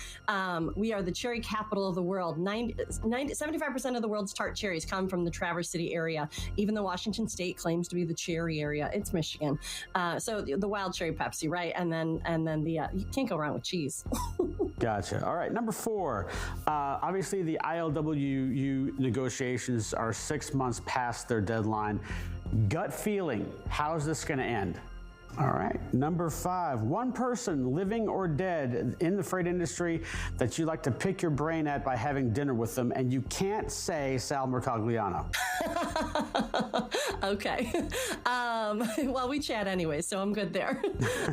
We are the cherry capital of the world. 75% of the world's tart cherries come from the Traverse City area. Even though Washington State claims to be the cherry area, it's Michigan. So the wild cherry Pepsi, right? And then you can't go wrong with cheese. Gotcha. All right, number four. Obviously, the ILWU negotiations are 6 months past their deadline. Gut feeling, how's this going to end? All right. Number five, one person, living or dead, in the freight industry that you like to pick your brain at by having dinner with them, and you can't say Sal Mercogliano. Okay. Well, we chat anyway, so I'm good there.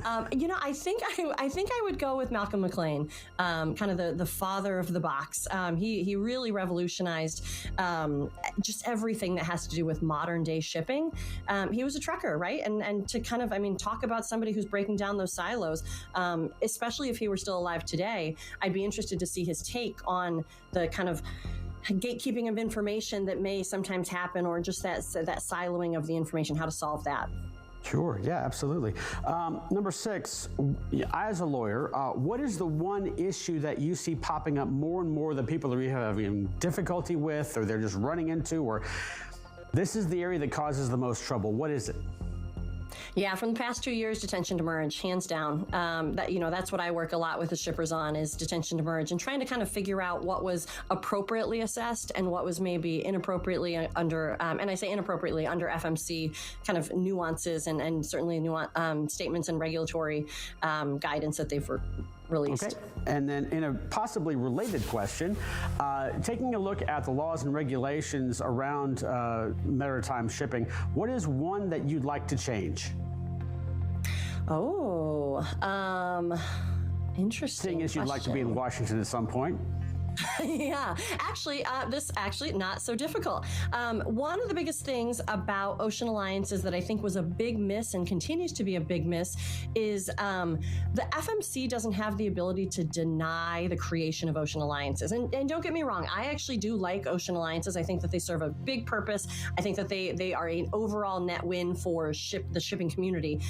I think I would go with Malcolm McLean, kind of the father of the box. He really revolutionized just everything that has to do with modern day shipping. He was a trucker, right? And to kind of, talk about somebody who's breaking down those silos, especially if he were still alive today, I'd be interested to see his take on the kind of gatekeeping of information that may sometimes happen, or just that siloing of the information, how to solve that. Sure, yeah, absolutely. Number 6, as a lawyer, what is the one issue that you see popping up more and more that people are having difficulty with, or they're just running into, or this is the area that causes the most trouble? What is it? Yeah, from the past 2 years, detention demurrage, hands down. That's what I work a lot with the shippers on, is detention demurrage, and trying to kind of figure out what was appropriately assessed and what was maybe inappropriately under, and I say inappropriately, under FMC kind of nuances and certainly statements and regulatory guidance that they've released. Okay. And then in a possibly related question, taking a look at the laws and regulations around maritime shipping, what is one that you'd like to change? Interesting. Seeing as you'd like to be in Washington at some point. Yeah, this not so difficult. One of the biggest things about ocean alliances that I think was a big miss and continues to be a big miss is the FMC doesn't have the ability to deny the creation of ocean alliances. And don't get me wrong, I actually do like ocean alliances. I think that they serve a big purpose. I think that they are an overall net win for the shipping community.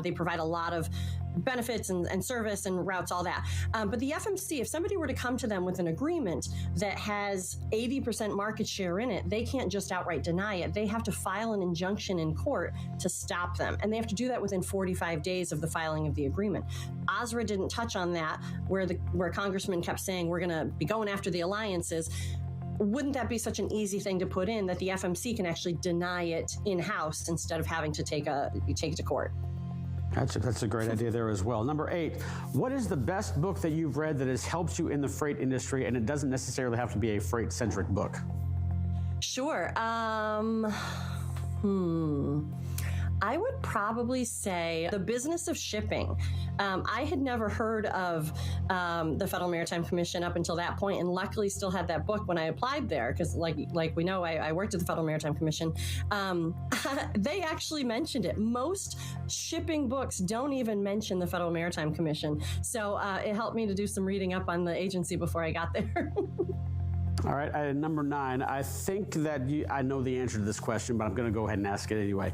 They provide a lot of benefits and service and routes, all that. But the FMC, if somebody were to come to them with an agreement that has 80% market share in it, they can't just outright deny it. They have to file an injunction in court to stop them. And they have to do that within 45 days of the filing of the agreement. OSRA didn't touch on that, where Congressman kept saying, we're going to be going after the alliances. Wouldn't that be such an easy thing to put in, that the FMC can actually deny it in-house instead of having to take it to court? That's a great idea there as well. Number 8, what is the best book that you've read that has helped you in the freight industry, and it doesn't necessarily have to be a freight-centric book? Sure. I would probably say The Business of Shipping. I had never heard of the Federal Maritime Commission up until that point, and luckily still had that book when I applied there, because like we know, I worked at the Federal Maritime Commission. They actually mentioned it. Most shipping books don't even mention the Federal Maritime Commission. So it helped me to do some reading up on the agency before I got there. All right, number 9, I think that I know the answer to this question, but I'm going to go ahead and ask it anyway.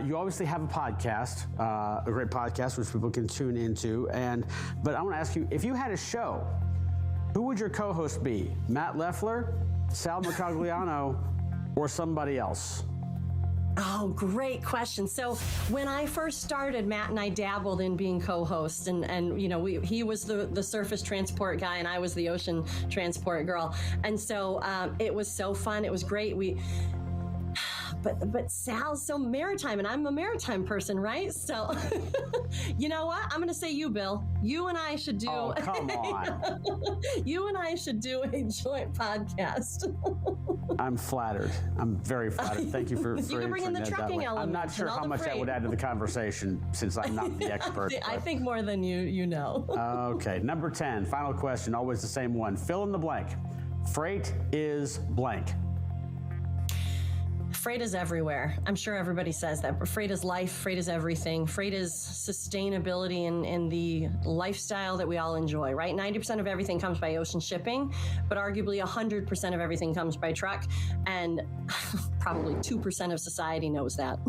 You obviously have a podcast, a great podcast, which people can tune into. But I want to ask you, if you had a show, who would your co-host be? Matt Leffler, Sal Mercogliano, or somebody else? Oh, great question. So when I first started, Matt and I dabbled in being co-hosts, and he was the surface transport guy and I was the ocean transport girl. And so it was so fun. It was great. But Sal's so maritime, and I'm a maritime person, right? So, you know what? I'm going to say you, Bill. You and I should do. Oh, come on. You and I should do a joint podcast. I'm flattered. I'm very flattered. Thank you for you can bring in the trucking element. I'm not sure how much that would add to the conversation, since I'm not the expert. I think more than you know. Okay, number 10, final question, always the same one. Fill in the blank. Freight is blank. Freight is everywhere. I'm sure everybody says that, but freight is life. Freight is everything. Freight is sustainability and the lifestyle that we all enjoy, right? 90% of everything comes by ocean shipping, but arguably 100% of everything comes by truck, and probably 2% of society knows that.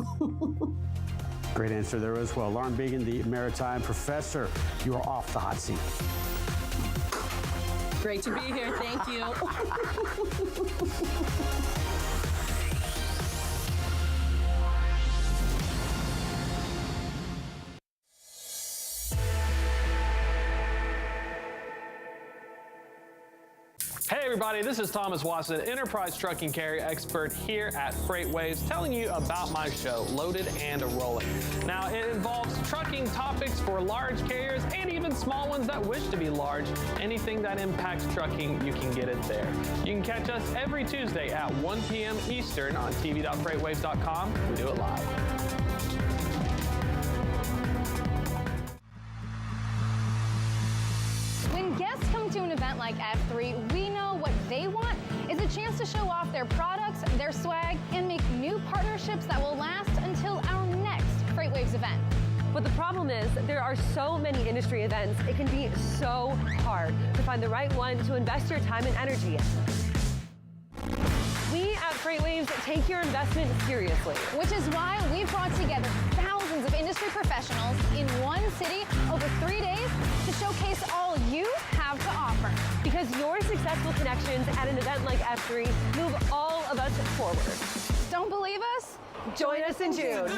Great answer there as well. Lauren Began, the maritime professor. You are off the hot seat. Great to be here. Thank you. Hey everybody, this is Thomas Watson, enterprise trucking carrier expert here at FreightWaves, telling you about my show, Loaded and Rolling. Now, it involves trucking topics for large carriers and even small ones that wish to be large. Anything that impacts trucking, you can get it there. You can catch us every Tuesday at 1 p.m. Eastern on tv.freightwaves.com. We do it live. When guests come to an event like F3, we know what they want is a chance to show off their products, their swag, and make new partnerships that will last until our next FreightWaves event. But the problem is there are so many industry events, it can be so hard to find the right one to invest your time and energy in. We at FreightWaves take your investment seriously. Which is why we've brought together thousands of industry professionals in one city over 3 days to showcase all you have to offer. Because your successful connections at an event like F3 move all of us forward. Don't believe us? Join us in June.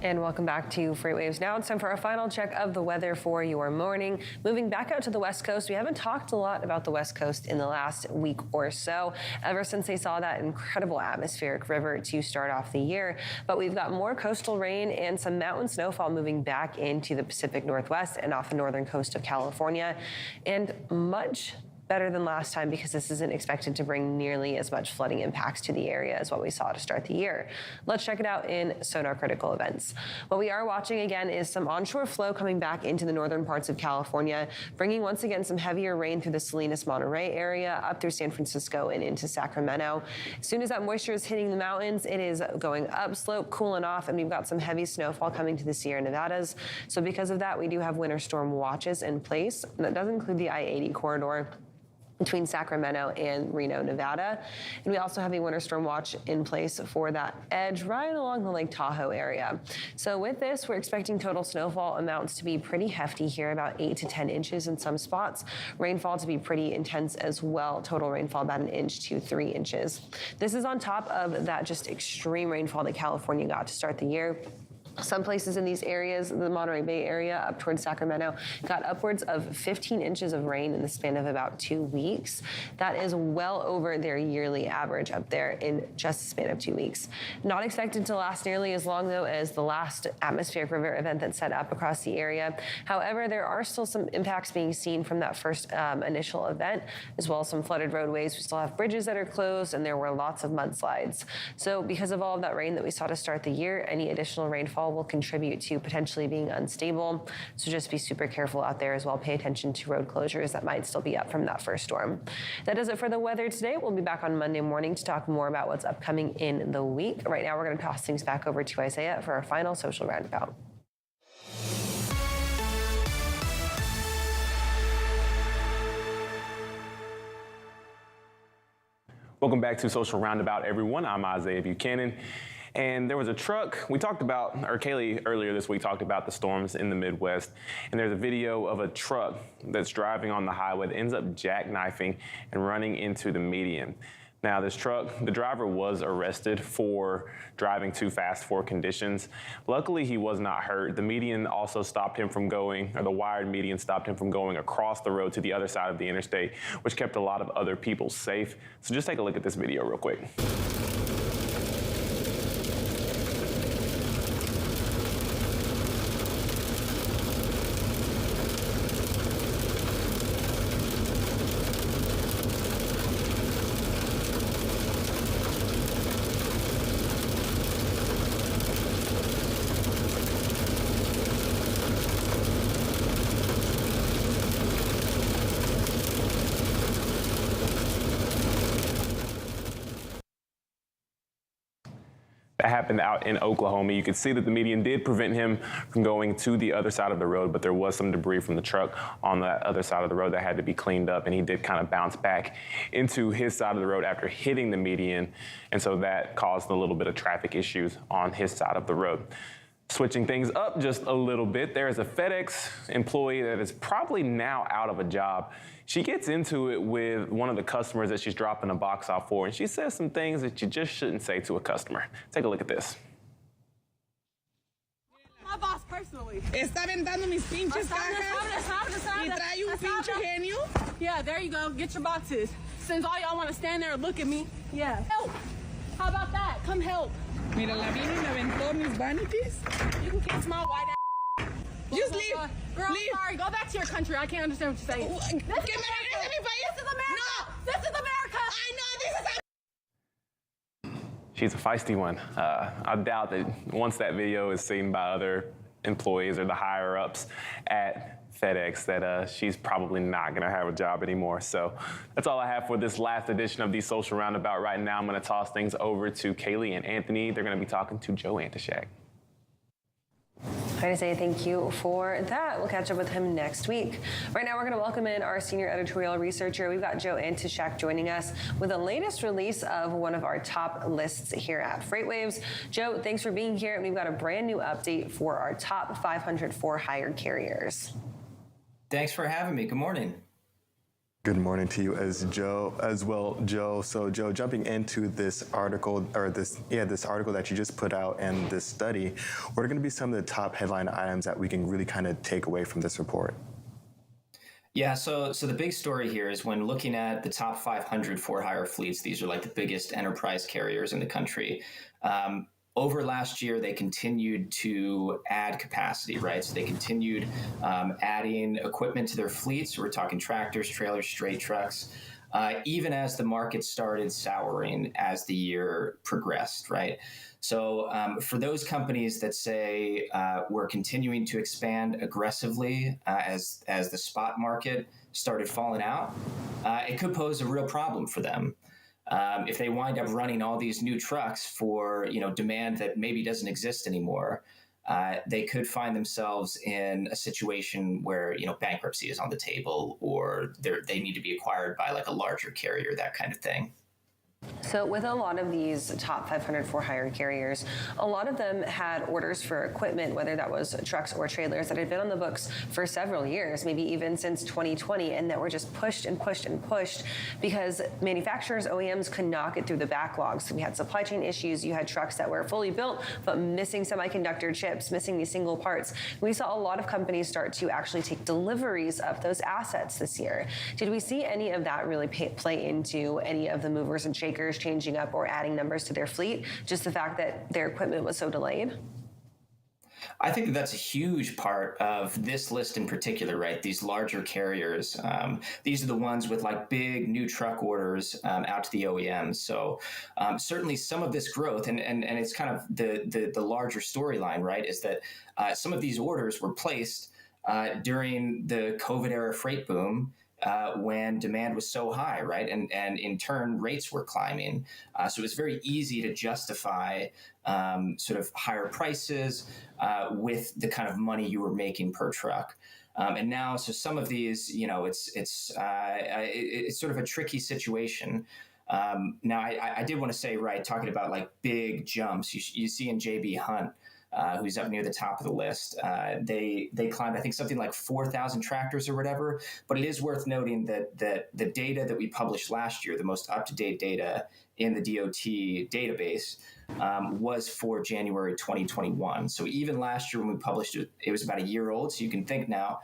And welcome back to FreightWaves Now. It's time for our final check of the weather for your morning. Moving back out to the West Coast, we haven't talked a lot about the West Coast in the last week or so, ever since they saw that incredible atmospheric river to start off the year. But we've got more coastal rain and some mountain snowfall moving back into the Pacific Northwest and off the northern coast of California, and much better than last time because this isn't expected to bring nearly as much flooding impacts to the area as what we saw to start the year. Let's check it out in Sonar Critical Events. What we are watching again is some onshore flow coming back into the northern parts of California, bringing once again some heavier rain through the Salinas Monterey area, up through San Francisco and into Sacramento. As soon as that moisture is hitting the mountains, it is going upslope, cooling off, and we've got some heavy snowfall coming to the Sierra Nevadas. So because of that, we do have winter storm watches in place, and that does include the I-80 corridor between Sacramento and Reno, Nevada. And we also have a winter storm watch in place for that edge right along the Lake Tahoe area. So with this, we're expecting total snowfall amounts to be pretty hefty here, about 8 to 10 inches in some spots. Rainfall to be pretty intense as well, total rainfall about 1 inch to 3 inches. This is on top of that just extreme rainfall that California got to start the year. Some places in these areas, the Monterey Bay area up towards Sacramento, got upwards of 15 inches of rain in the span of about 2 weeks. That is well over their yearly average up there in just the span of 2 weeks. Not expected to last nearly as long, though, as the last atmospheric river event that set up across the area. However, there are still some impacts being seen from that first initial event, as well as some flooded roadways. We still have bridges that are closed, and there were lots of mudslides. So because of all of that rain that we saw to start the year, any additional rainfall rainfall will contribute to potentially being unstable. So just be super careful out there as well. Pay attention to road closures that might still be up from that first storm. That does it for the weather today. We'll be back on Monday morning to talk more about what's upcoming in the week. Right now, we're going to toss things back over to Isaiah for our final social roundabout. Welcome back to Social Roundabout, everyone. I'm Isaiah Buchanan. And there was a truck, we talked about, or Kaylee earlier this week talked about the storms in the Midwest. And there's a video of a truck that's driving on the highway that ends up jackknifing and running into the median. Now this truck, the driver was arrested for driving too fast for conditions. Luckily, he was not hurt. The median also stopped him from going, or the wired median stopped him from going across the road to the other side of the interstate, which kept a lot of other people safe. So just take a look at this video real quick. That happened out in Oklahoma. You could see that the median did prevent him from going to the other side of the road, but there was some debris from the truck on that other side of the road that had to be cleaned up, and he did kind of bounce back into his side of the road after hitting the median, and so that caused a little bit of traffic issues on his side of the road. Switching things up just a little bit, there is a FedEx employee that is probably now out of a job. She gets into it with one of the customers that she's dropping a box off for, and she says some things that you just shouldn't say to a customer. Take a look at this. My boss personally. Está aventando mis pinches cajas y trae un pinche genio. Yeah, there you go. Get your boxes. Since all y'all want to stand there and look at me. Yeah. Help. How about that? Come help. Mira, la vino y me aventó mis vanities. You can kiss my white ass. Just leave. Girl, leave. Sorry. Go back to your country. I can't understand what you're saying. This is America. No. This is America. I know this is. She's a feisty one. I doubt that once that video is seen by other employees or the higher ups at FedEx that she's probably not going to have a job anymore. So that's all I have for this last edition of the Social Roundabout. Right now, I'm going to toss things over to Kaylee and Anthony. They're going to be talking to Joe Antoshak. I want to say thank you for that. We'll catch up with him next week. Right now, we're going to welcome in our senior editorial researcher. We've got Joe Antoshak joining us with the latest release of one of our top lists here at FreightWaves. Joe, thanks for being here. And we've got a brand new update for our top 500 for-hire carriers. Thanks for having me. Good morning. Good morning to you as well, Joe. So, Joe, jumping into this article, or this article that you just put out and this study, what are going to be some of the top headline items that we can really kind of take away from this report? Yeah, so the big story here is when looking at the top 500 for-hire fleets, these are like the biggest enterprise carriers in the country. Over last year, they continued to add capacity, right? So they continued adding equipment to their fleets. So we're talking tractors, trailers, straight trucks, even as the market started souring as the year progressed, right? So for those companies that say we're continuing to expand aggressively as the spot market started falling out, it could pose a real problem for them. If they wind up running all these new trucks for demand that maybe doesn't exist anymore, they could find themselves in a situation where bankruptcy is on the table, or they need to be acquired by like a larger carrier, that kind of thing. So with a lot of these top 500 for-hire carriers, a lot of them had orders for equipment, whether that was trucks or trailers, that had been on the books for several years, maybe even since 2020, and that were just pushed and pushed and pushed because manufacturers, OEMs, could not get through the backlogs. So we had supply chain issues. You had trucks that were fully built, but missing semiconductor chips, missing these single parts. We saw a lot of companies start to actually take deliveries of those assets this year. Did we see any of that really play into any of the movers and shakers changing up or adding numbers to their fleet, just the fact that their equipment was so delayed? I think that that's a huge part of this list in particular, right? These larger carriers, these are the ones with like big new truck orders out to the OEMs. So certainly some of this growth, and it's kind of the larger storyline, right, is that some of these orders were placed during the COVID era freight boom. When demand was so high, right? And in turn, rates were climbing. So it was very easy to justify sort of higher prices with the kind of money you were making per truck. And now, so some of these, it's sort of a tricky situation. Now, I did want to say, right, talking about like big jumps, you see in JB Hunt, who's up near the top of the list. They climbed, I think, something like 4,000 tractors or whatever. But it is worth noting that the data that we published last year, the most up-to-date data in the DOT database, was for January 2021. So even last year when we published it, it was about a year old. So you can think now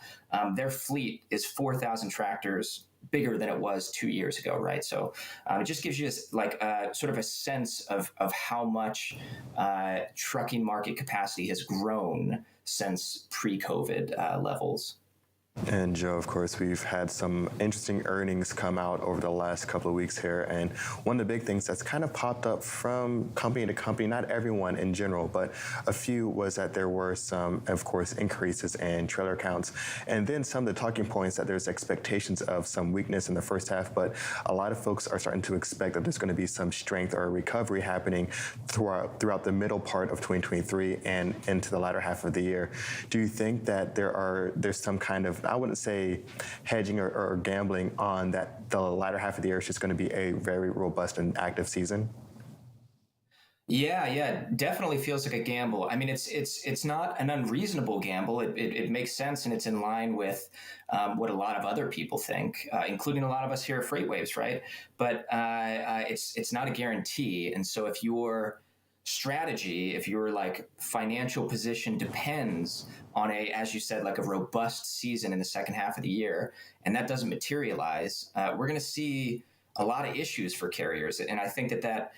their fleet is 4,000 tractors bigger than it was 2 years ago, right? So it just gives you like sort of a sense of how much trucking market capacity has grown since pre-COVID levels. And Joe, of course, we've had some interesting earnings come out over the last couple of weeks here. And one of the big things that's kind of popped up from company to company, not everyone in general, but a few, was that there were some, of course, increases in trailer counts. And then some of the talking points that there's expectations of some weakness in the first half, but a lot of folks are starting to expect that there's going to be some strength or recovery happening throughout the middle part of 2023 and into the latter half of the year. Do you think that there's some kind of, I wouldn't say hedging or gambling on that the latter half of the year is just going to be a very robust and active season? Yeah, definitely feels like a gamble. I mean, it's not an unreasonable gamble. It makes sense, and it's in line with what a lot of other people think, including a lot of us here at FreightWaves, right? But it's not a guarantee, and so if your strategy, if your like financial position depends on as you said, like a robust season in the second half of the year, and that doesn't materialize, we're going to see a lot of issues for carriers. And I think that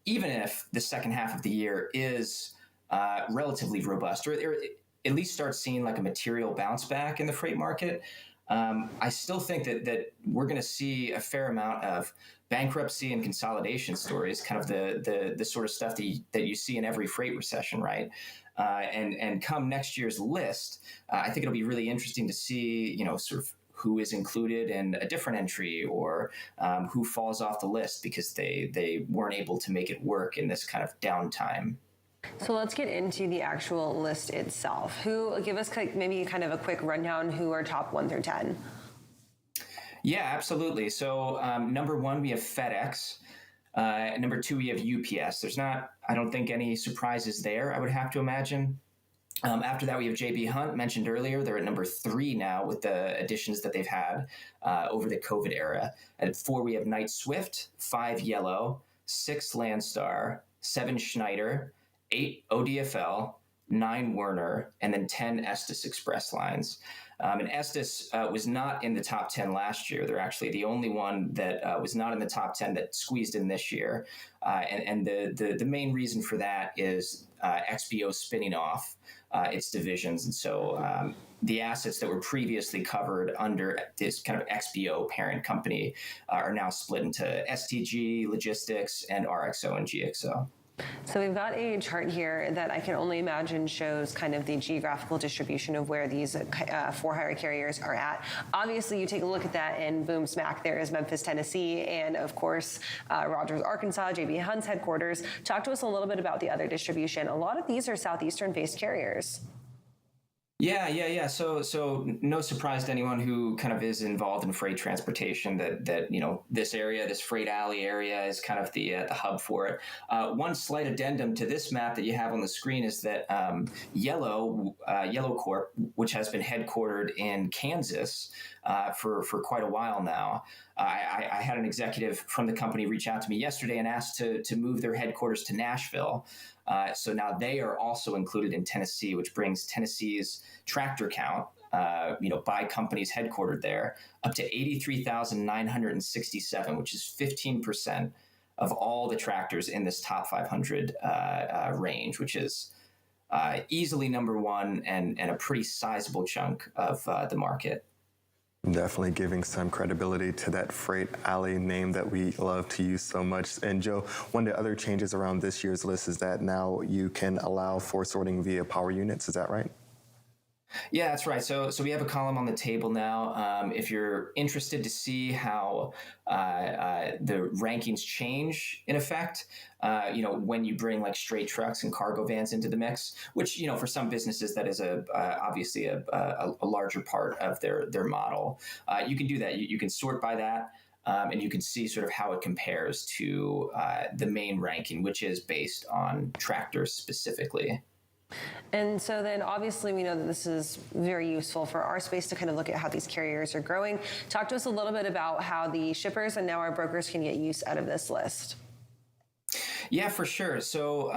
even if the second half of the year is relatively robust, or at least start seeing like a material bounce back in the freight market, I still think that we're going to see a fair amount of bankruptcy and consolidation stories, kind of the sort of stuff that you see in every freight recession, right? And come next year's list, I think it'll be really interesting to see, sort of who is included in a different entry, or who falls off the list because they weren't able to make it work in this kind of downtime. So let's get into the actual list itself. Give us maybe kind of a quick rundown who are top 1 through 10. Yeah, absolutely. So number 1, we have FedEx. Number 2, we have UPS. There's not, I don't think, any surprises there, I would have to imagine. After that, we have JB Hunt, mentioned earlier. They're at number 3 now with the additions that they've had over the COVID era. At 4, we have Knight Swift, 5 Yellow, 6 Landstar, 7 Schneider, 8 ODFL, 9 Werner, and then 10 Estes Express lines. And Estes was not in the top 10 last year. They're actually the only one that was not in the top 10 that squeezed in this year. And the main reason for that is XPO spinning off its divisions. And so the assets that were previously covered under this kind of XPO parent company are now split into STG, Logistics, and RXO and GXO. So we've got a chart here that I can only imagine shows kind of the geographical distribution of where these for-hire carriers are at. Obviously, you take a look at that, and boom, smack, there is Memphis, Tennessee, and of course, Rogers, Arkansas, JB Hunt's headquarters. Talk to us a little bit about the other distribution. A lot of these are southeastern-based carriers. Yeah. So no surprise to anyone who kind of is involved in freight transportation that this area, this freight alley area, is kind of the hub for it. One slight addendum to this map that you have on the screen is that Yellow Corp, which has been headquartered in Kansas for quite a while now. I had an executive from the company reach out to me yesterday and asked to move their headquarters to Nashville. So now they are also included in Tennessee, which brings Tennessee's tractor count, by companies headquartered there, up to 83,967, which is 15% of all the tractors in this top 500 range, which is easily number one and a pretty sizable chunk of the market. Definitely giving some credibility to that Freight Alley name that we love to use so much. And Joe, one of the other changes around this year's list is that now you can allow for sorting via power units. Is that right? Yeah, that's right. So we have a column on the table now. If you're interested to see how the rankings change in effect, when you bring like straight trucks and cargo vans into the mix, which, for some businesses, that is obviously a larger part of their model. You can do that. You can sort by that. And you can see sort of how it compares to the main ranking, which is based on tractors specifically. And so then obviously we know that this is very useful for our space to kind of look at how these carriers are growing. Talk to us a little bit about how the shippers and now our brokers can get use out of this list. Yeah, for sure. So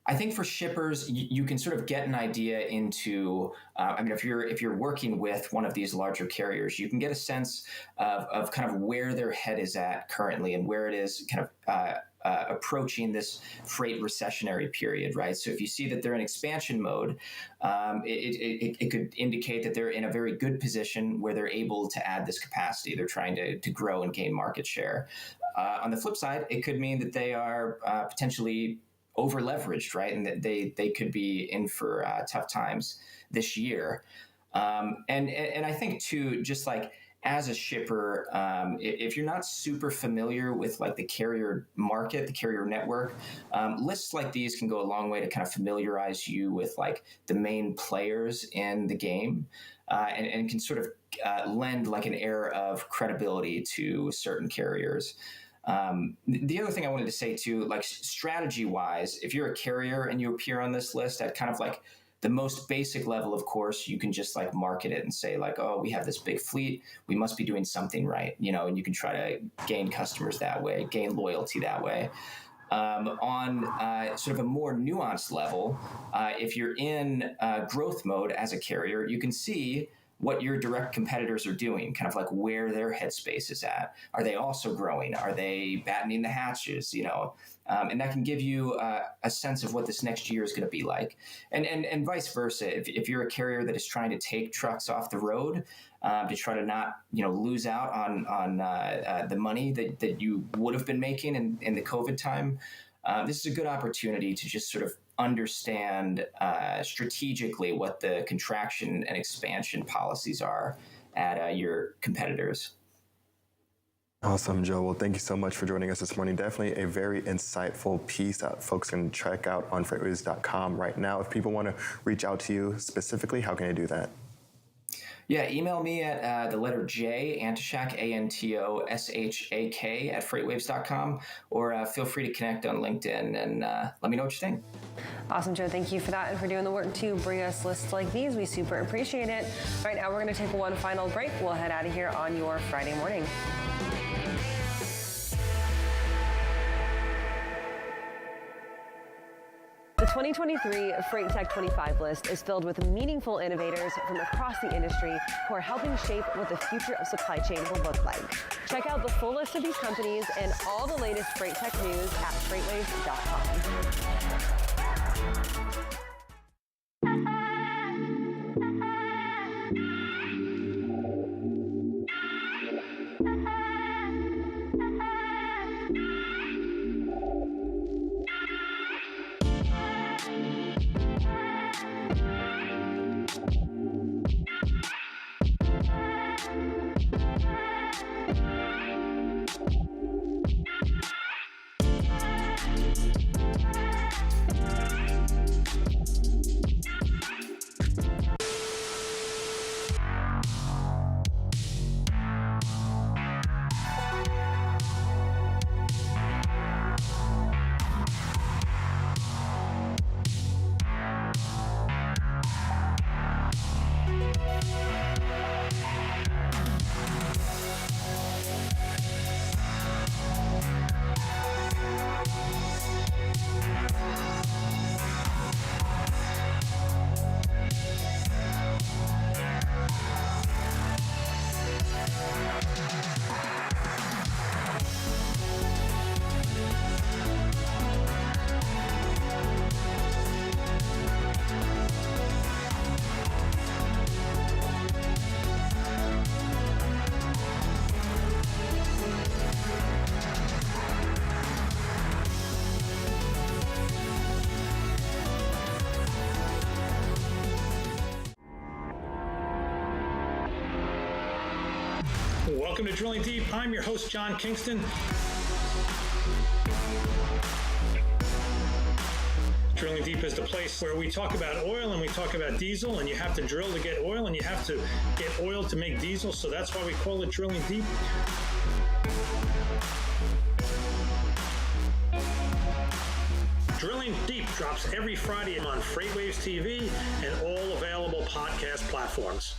I think for shippers, you can sort of get an idea into, if you're working with one of these larger carriers, you can get a sense of kind of where their head is at currently and where it is kind of approaching this freight recessionary period, right? So if you see that they're in expansion mode, it could indicate that they're in a very good position where they're able to add this capacity. They're trying to grow and gain market share. On the flip side, it could mean that they are potentially over leveraged, right? And that they could be in for tough times this year. And I think too, just like as a shipper, if you're not super familiar with like the carrier market, the carrier network, lists like these can go a long way to kind of familiarize you with like the main players in the game, and can sort of lend like an air of credibility to certain carriers. The other thing I wanted to say too, like strategy wise, if you're a carrier and you appear on this list at kind of like the most basic level, of course, you can just like market it and say like, oh, we have this big fleet, we must be doing something right, and you can try to gain customers that way, gain loyalty that way. On sort of a more nuanced level, if you're in growth mode as a carrier, you can see what your direct competitors are doing, kind of like where their headspace is at. Are they also growing? Are they battening the hatches? And that can give you a sense of what this next year is going to be like. And vice versa. If you're a carrier that is trying to take trucks off the road to try to not lose out on the money that you would have been making in the COVID time, this is a good opportunity to just sort of understand strategically what the contraction and expansion policies are at your competitors. Awesome, Joe. Well, thank you so much for joining us this morning. Definitely a very insightful piece that folks can check out on FreightWaves.com right now. If people want to reach out to you specifically, how can they do that? Yeah, email me at the letter J, Antoshak, ANTOSHAK at FreightWaves.com, or feel free to connect on LinkedIn and let me know what you think. Awesome, Joe. Thank you for that and for doing the work to bring us lists like these. We super appreciate it. Right now, we're going to take one final break. We'll head out of here on your Friday morning. The 2023 Freight Tech 25 list is filled with meaningful innovators from across the industry who are helping shape what the future of supply chain will look like. Check out the full list of these companies and all the latest Freight Tech news at FreightWaves.com. Welcome to Drilling Deep. I'm your host, John Kingston. Drilling Deep is the place where we talk about oil and we talk about diesel, and you have to drill to get oil and you have to get oil to make diesel, so that's why we call it Drilling Deep. Drilling Deep drops every Friday on FreightWaves TV and all available podcast platforms.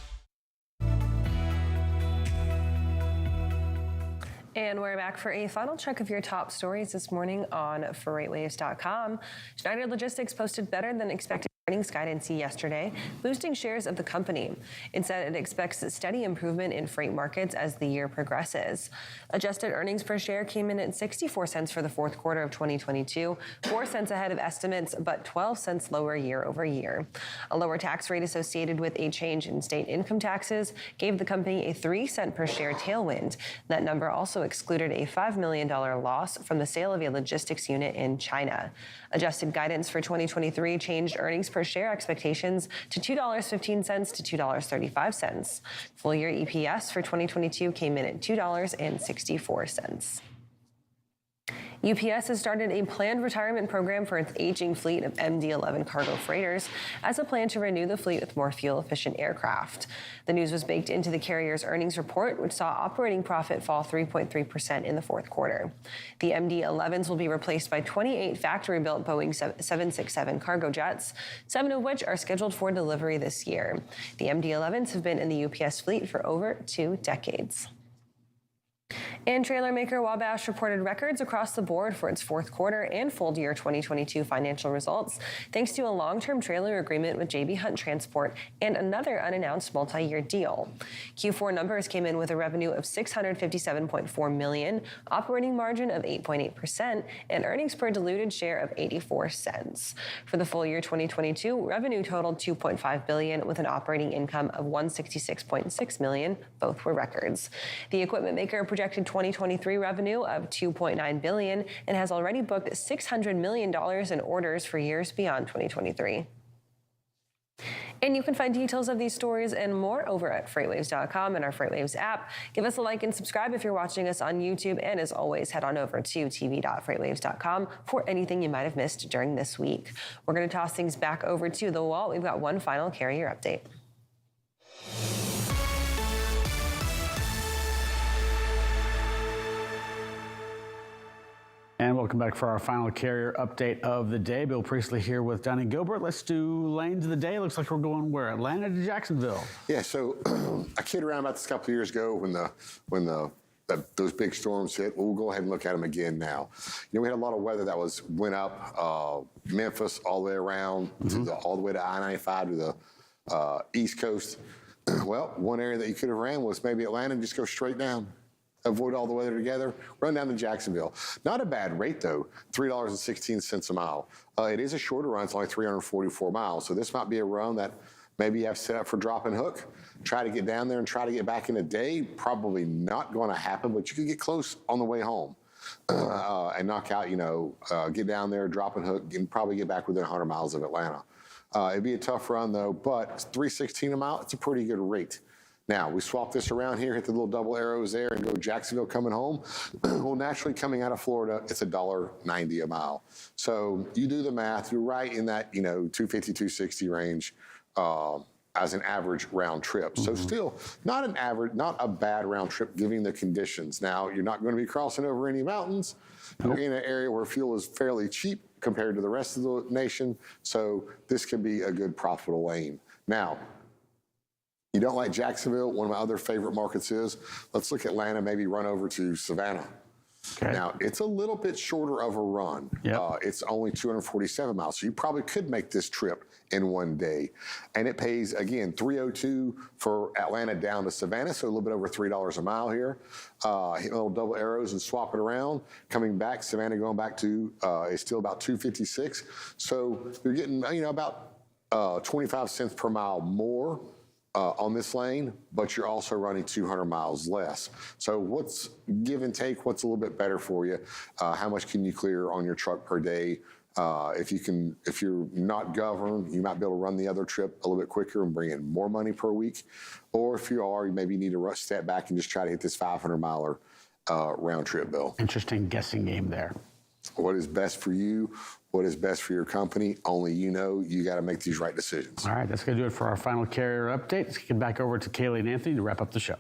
And we're back for a final check of your top stories this morning on FreightWaves.com. Schneider Logistics posted better than expected earnings guidance yesterday, boosting shares of the company. It said it expects a steady improvement in freight markets as the year progresses. Adjusted earnings per share came in at 64 cents for the fourth quarter of 2022, 4 cents ahead of estimates, but 12 cents lower year over year. A lower tax rate associated with a change in state income taxes gave the company a 3 cent per share tailwind. That number also excluded a $5 million loss from the sale of a logistics unit in China. Adjusted guidance for 2023 changed earnings per share expectations to $2.15 to $2.35. Full year EPS for 2022 came in at $2.64. UPS has started a planned retirement program for its aging fleet of MD-11 cargo freighters as a plan to renew the fleet with more fuel-efficient aircraft. The news was baked into the carrier's earnings report, which saw operating profit fall 3.3% in the fourth quarter. The MD-11s will be replaced by 28 factory-built Boeing 767 cargo jets, 7 of which are scheduled for delivery this year. The MD-11s have been in the UPS fleet for over 2 decades. And trailer maker Wabash reported records across the board for its fourth quarter and full year 2022 financial results, thanks to a long-term trailer agreement with J.B. Hunt Transport and another unannounced multi-year deal. Q4 numbers came in with a revenue of $657.4 million, operating margin of 8.8%, and earnings per diluted share of 84 cents. For the full year 2022, revenue totaled $2.5 billion with an operating income of $166.6 million. Both were records. The equipment maker projected 2023 revenue of $2.9 billion and has already booked $600 million in orders for years beyond 2023. And you can find details of these stories and more over at FreightWaves.com and our FreightWaves app. Give us a like and subscribe if you're watching us on YouTube. And as always, head on over to tv.freightwaves.com for anything you might have missed during this week. We're going to toss things back over to the wall. We've got one final carrier update. And welcome back for our final carrier update of the day. Bill Priestley here with Donnie Gilbert. Let's do lanes of the day. Looks like we're going where? Atlanta to Jacksonville. Yeah, so I kidded around about this a couple of years ago when those big storms hit. We'll go ahead and look at them again now. You know, we had a lot of weather that went up Memphis all the way around all the way to I-95 to the East Coast. Well, one area that you could have ran was maybe Atlanta and just go straight down. Avoid all the weather together, run down to Jacksonville. Not a bad rate, though, $3.16 a mile. It is a shorter run. It's only 344 miles. So this might be a run that maybe you have set up for drop and hook. Try to get down there and try to get back in a day. Probably not going to happen, but you could get close on the way home and knock out, get down there, drop and hook, and probably get back within 100 miles of Atlanta. It'd be a tough run, though, but $3.16 a mile, it's a pretty good rate. Now, we swap this around here, hit the little double arrows there, and go Jacksonville coming home. Well, naturally, coming out of Florida, it's $1.90 a mile. So you do the math, you're right in that, 250, 260 range as an average round trip. So still, not a bad round trip given the conditions. Now, you're not going to be crossing over any mountains. You're in an area where fuel is fairly cheap compared to the rest of the nation. So this could be a good profitable lane. Now, you don't like Jacksonville, one of my other favorite markets is, let's look at Atlanta, maybe run over to Savannah. Okay. Now, it's a little bit shorter of a run. Yep. It's only 247 miles, so you probably could make this trip in one day. And it pays, again, $3.02 for Atlanta down to Savannah, so a little bit over $3 a mile here. Hit little double arrows and swap it around. Coming back, Savannah going back to, is still about 256. So you're getting, about 25 cents per mile more on this lane, but you're also running 200 miles less. So what's give and take? What's a little bit better for you? How much can you clear on your truck per day? If you're not governed, you might be able to run the other trip a little bit quicker and bring in more money per week. Or if you are, you maybe need to step back and just try to hit this 500-miler round trip bill. Interesting guessing game there. What is best for you? What is best for your company? Only you know. You got to make these right decisions. All right, that's going to do it for our final carrier update. Let's get back over to Kaylee and Anthony to wrap up the show.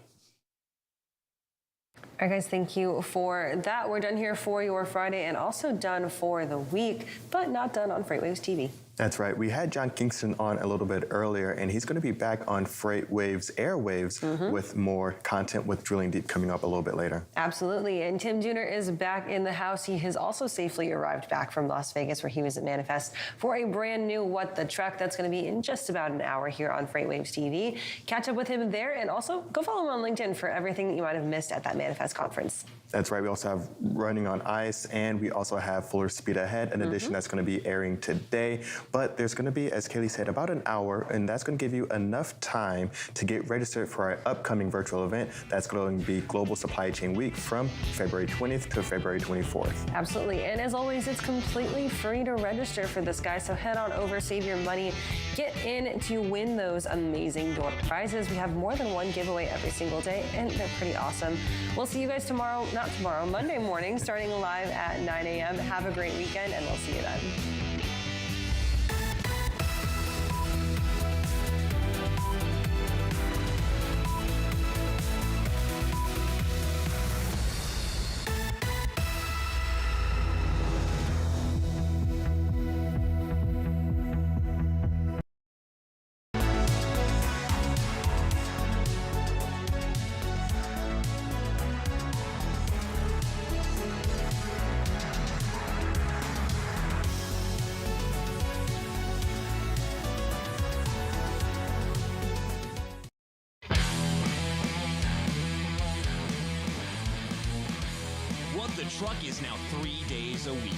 All right, guys, thank you for that. We're done here for your Friday and also done for the week, but not done on FreightWaves TV. That's right. We had John Kingston on a little bit earlier, and he's going to be back on FreightWaves Airwaves with more content with Drilling Deep coming up a little bit later. Absolutely. And Tim Dooner is back in the house. He has also safely arrived back from Las Vegas, where he was at Manifest, for a brand new What the Truck that's going to be in just about an hour here on FreightWaves TV. Catch up with him there, and also go follow him on LinkedIn for everything that you might have missed at that Manifest conference. That's right. We also have Running on Ice, and we also have Fuller Speed Ahead, an edition that's going to be airing today. But there's going to be, as Kaylee said, about an hour, and that's going to give you enough time to get registered for our upcoming virtual event. That's going to be Global Supply Chain Week from February 20th to February 24th. Absolutely. And as always, it's completely free to register for this, guy. So head on over, save your money, get in to win those amazing door prizes. We have more than one giveaway every single day, and they're pretty awesome. We'll see you guys tomorrow, not tomorrow, Monday morning, starting live at 9 a.m. Have a great weekend, and we'll see you then. What the Truck is now 3 days a week.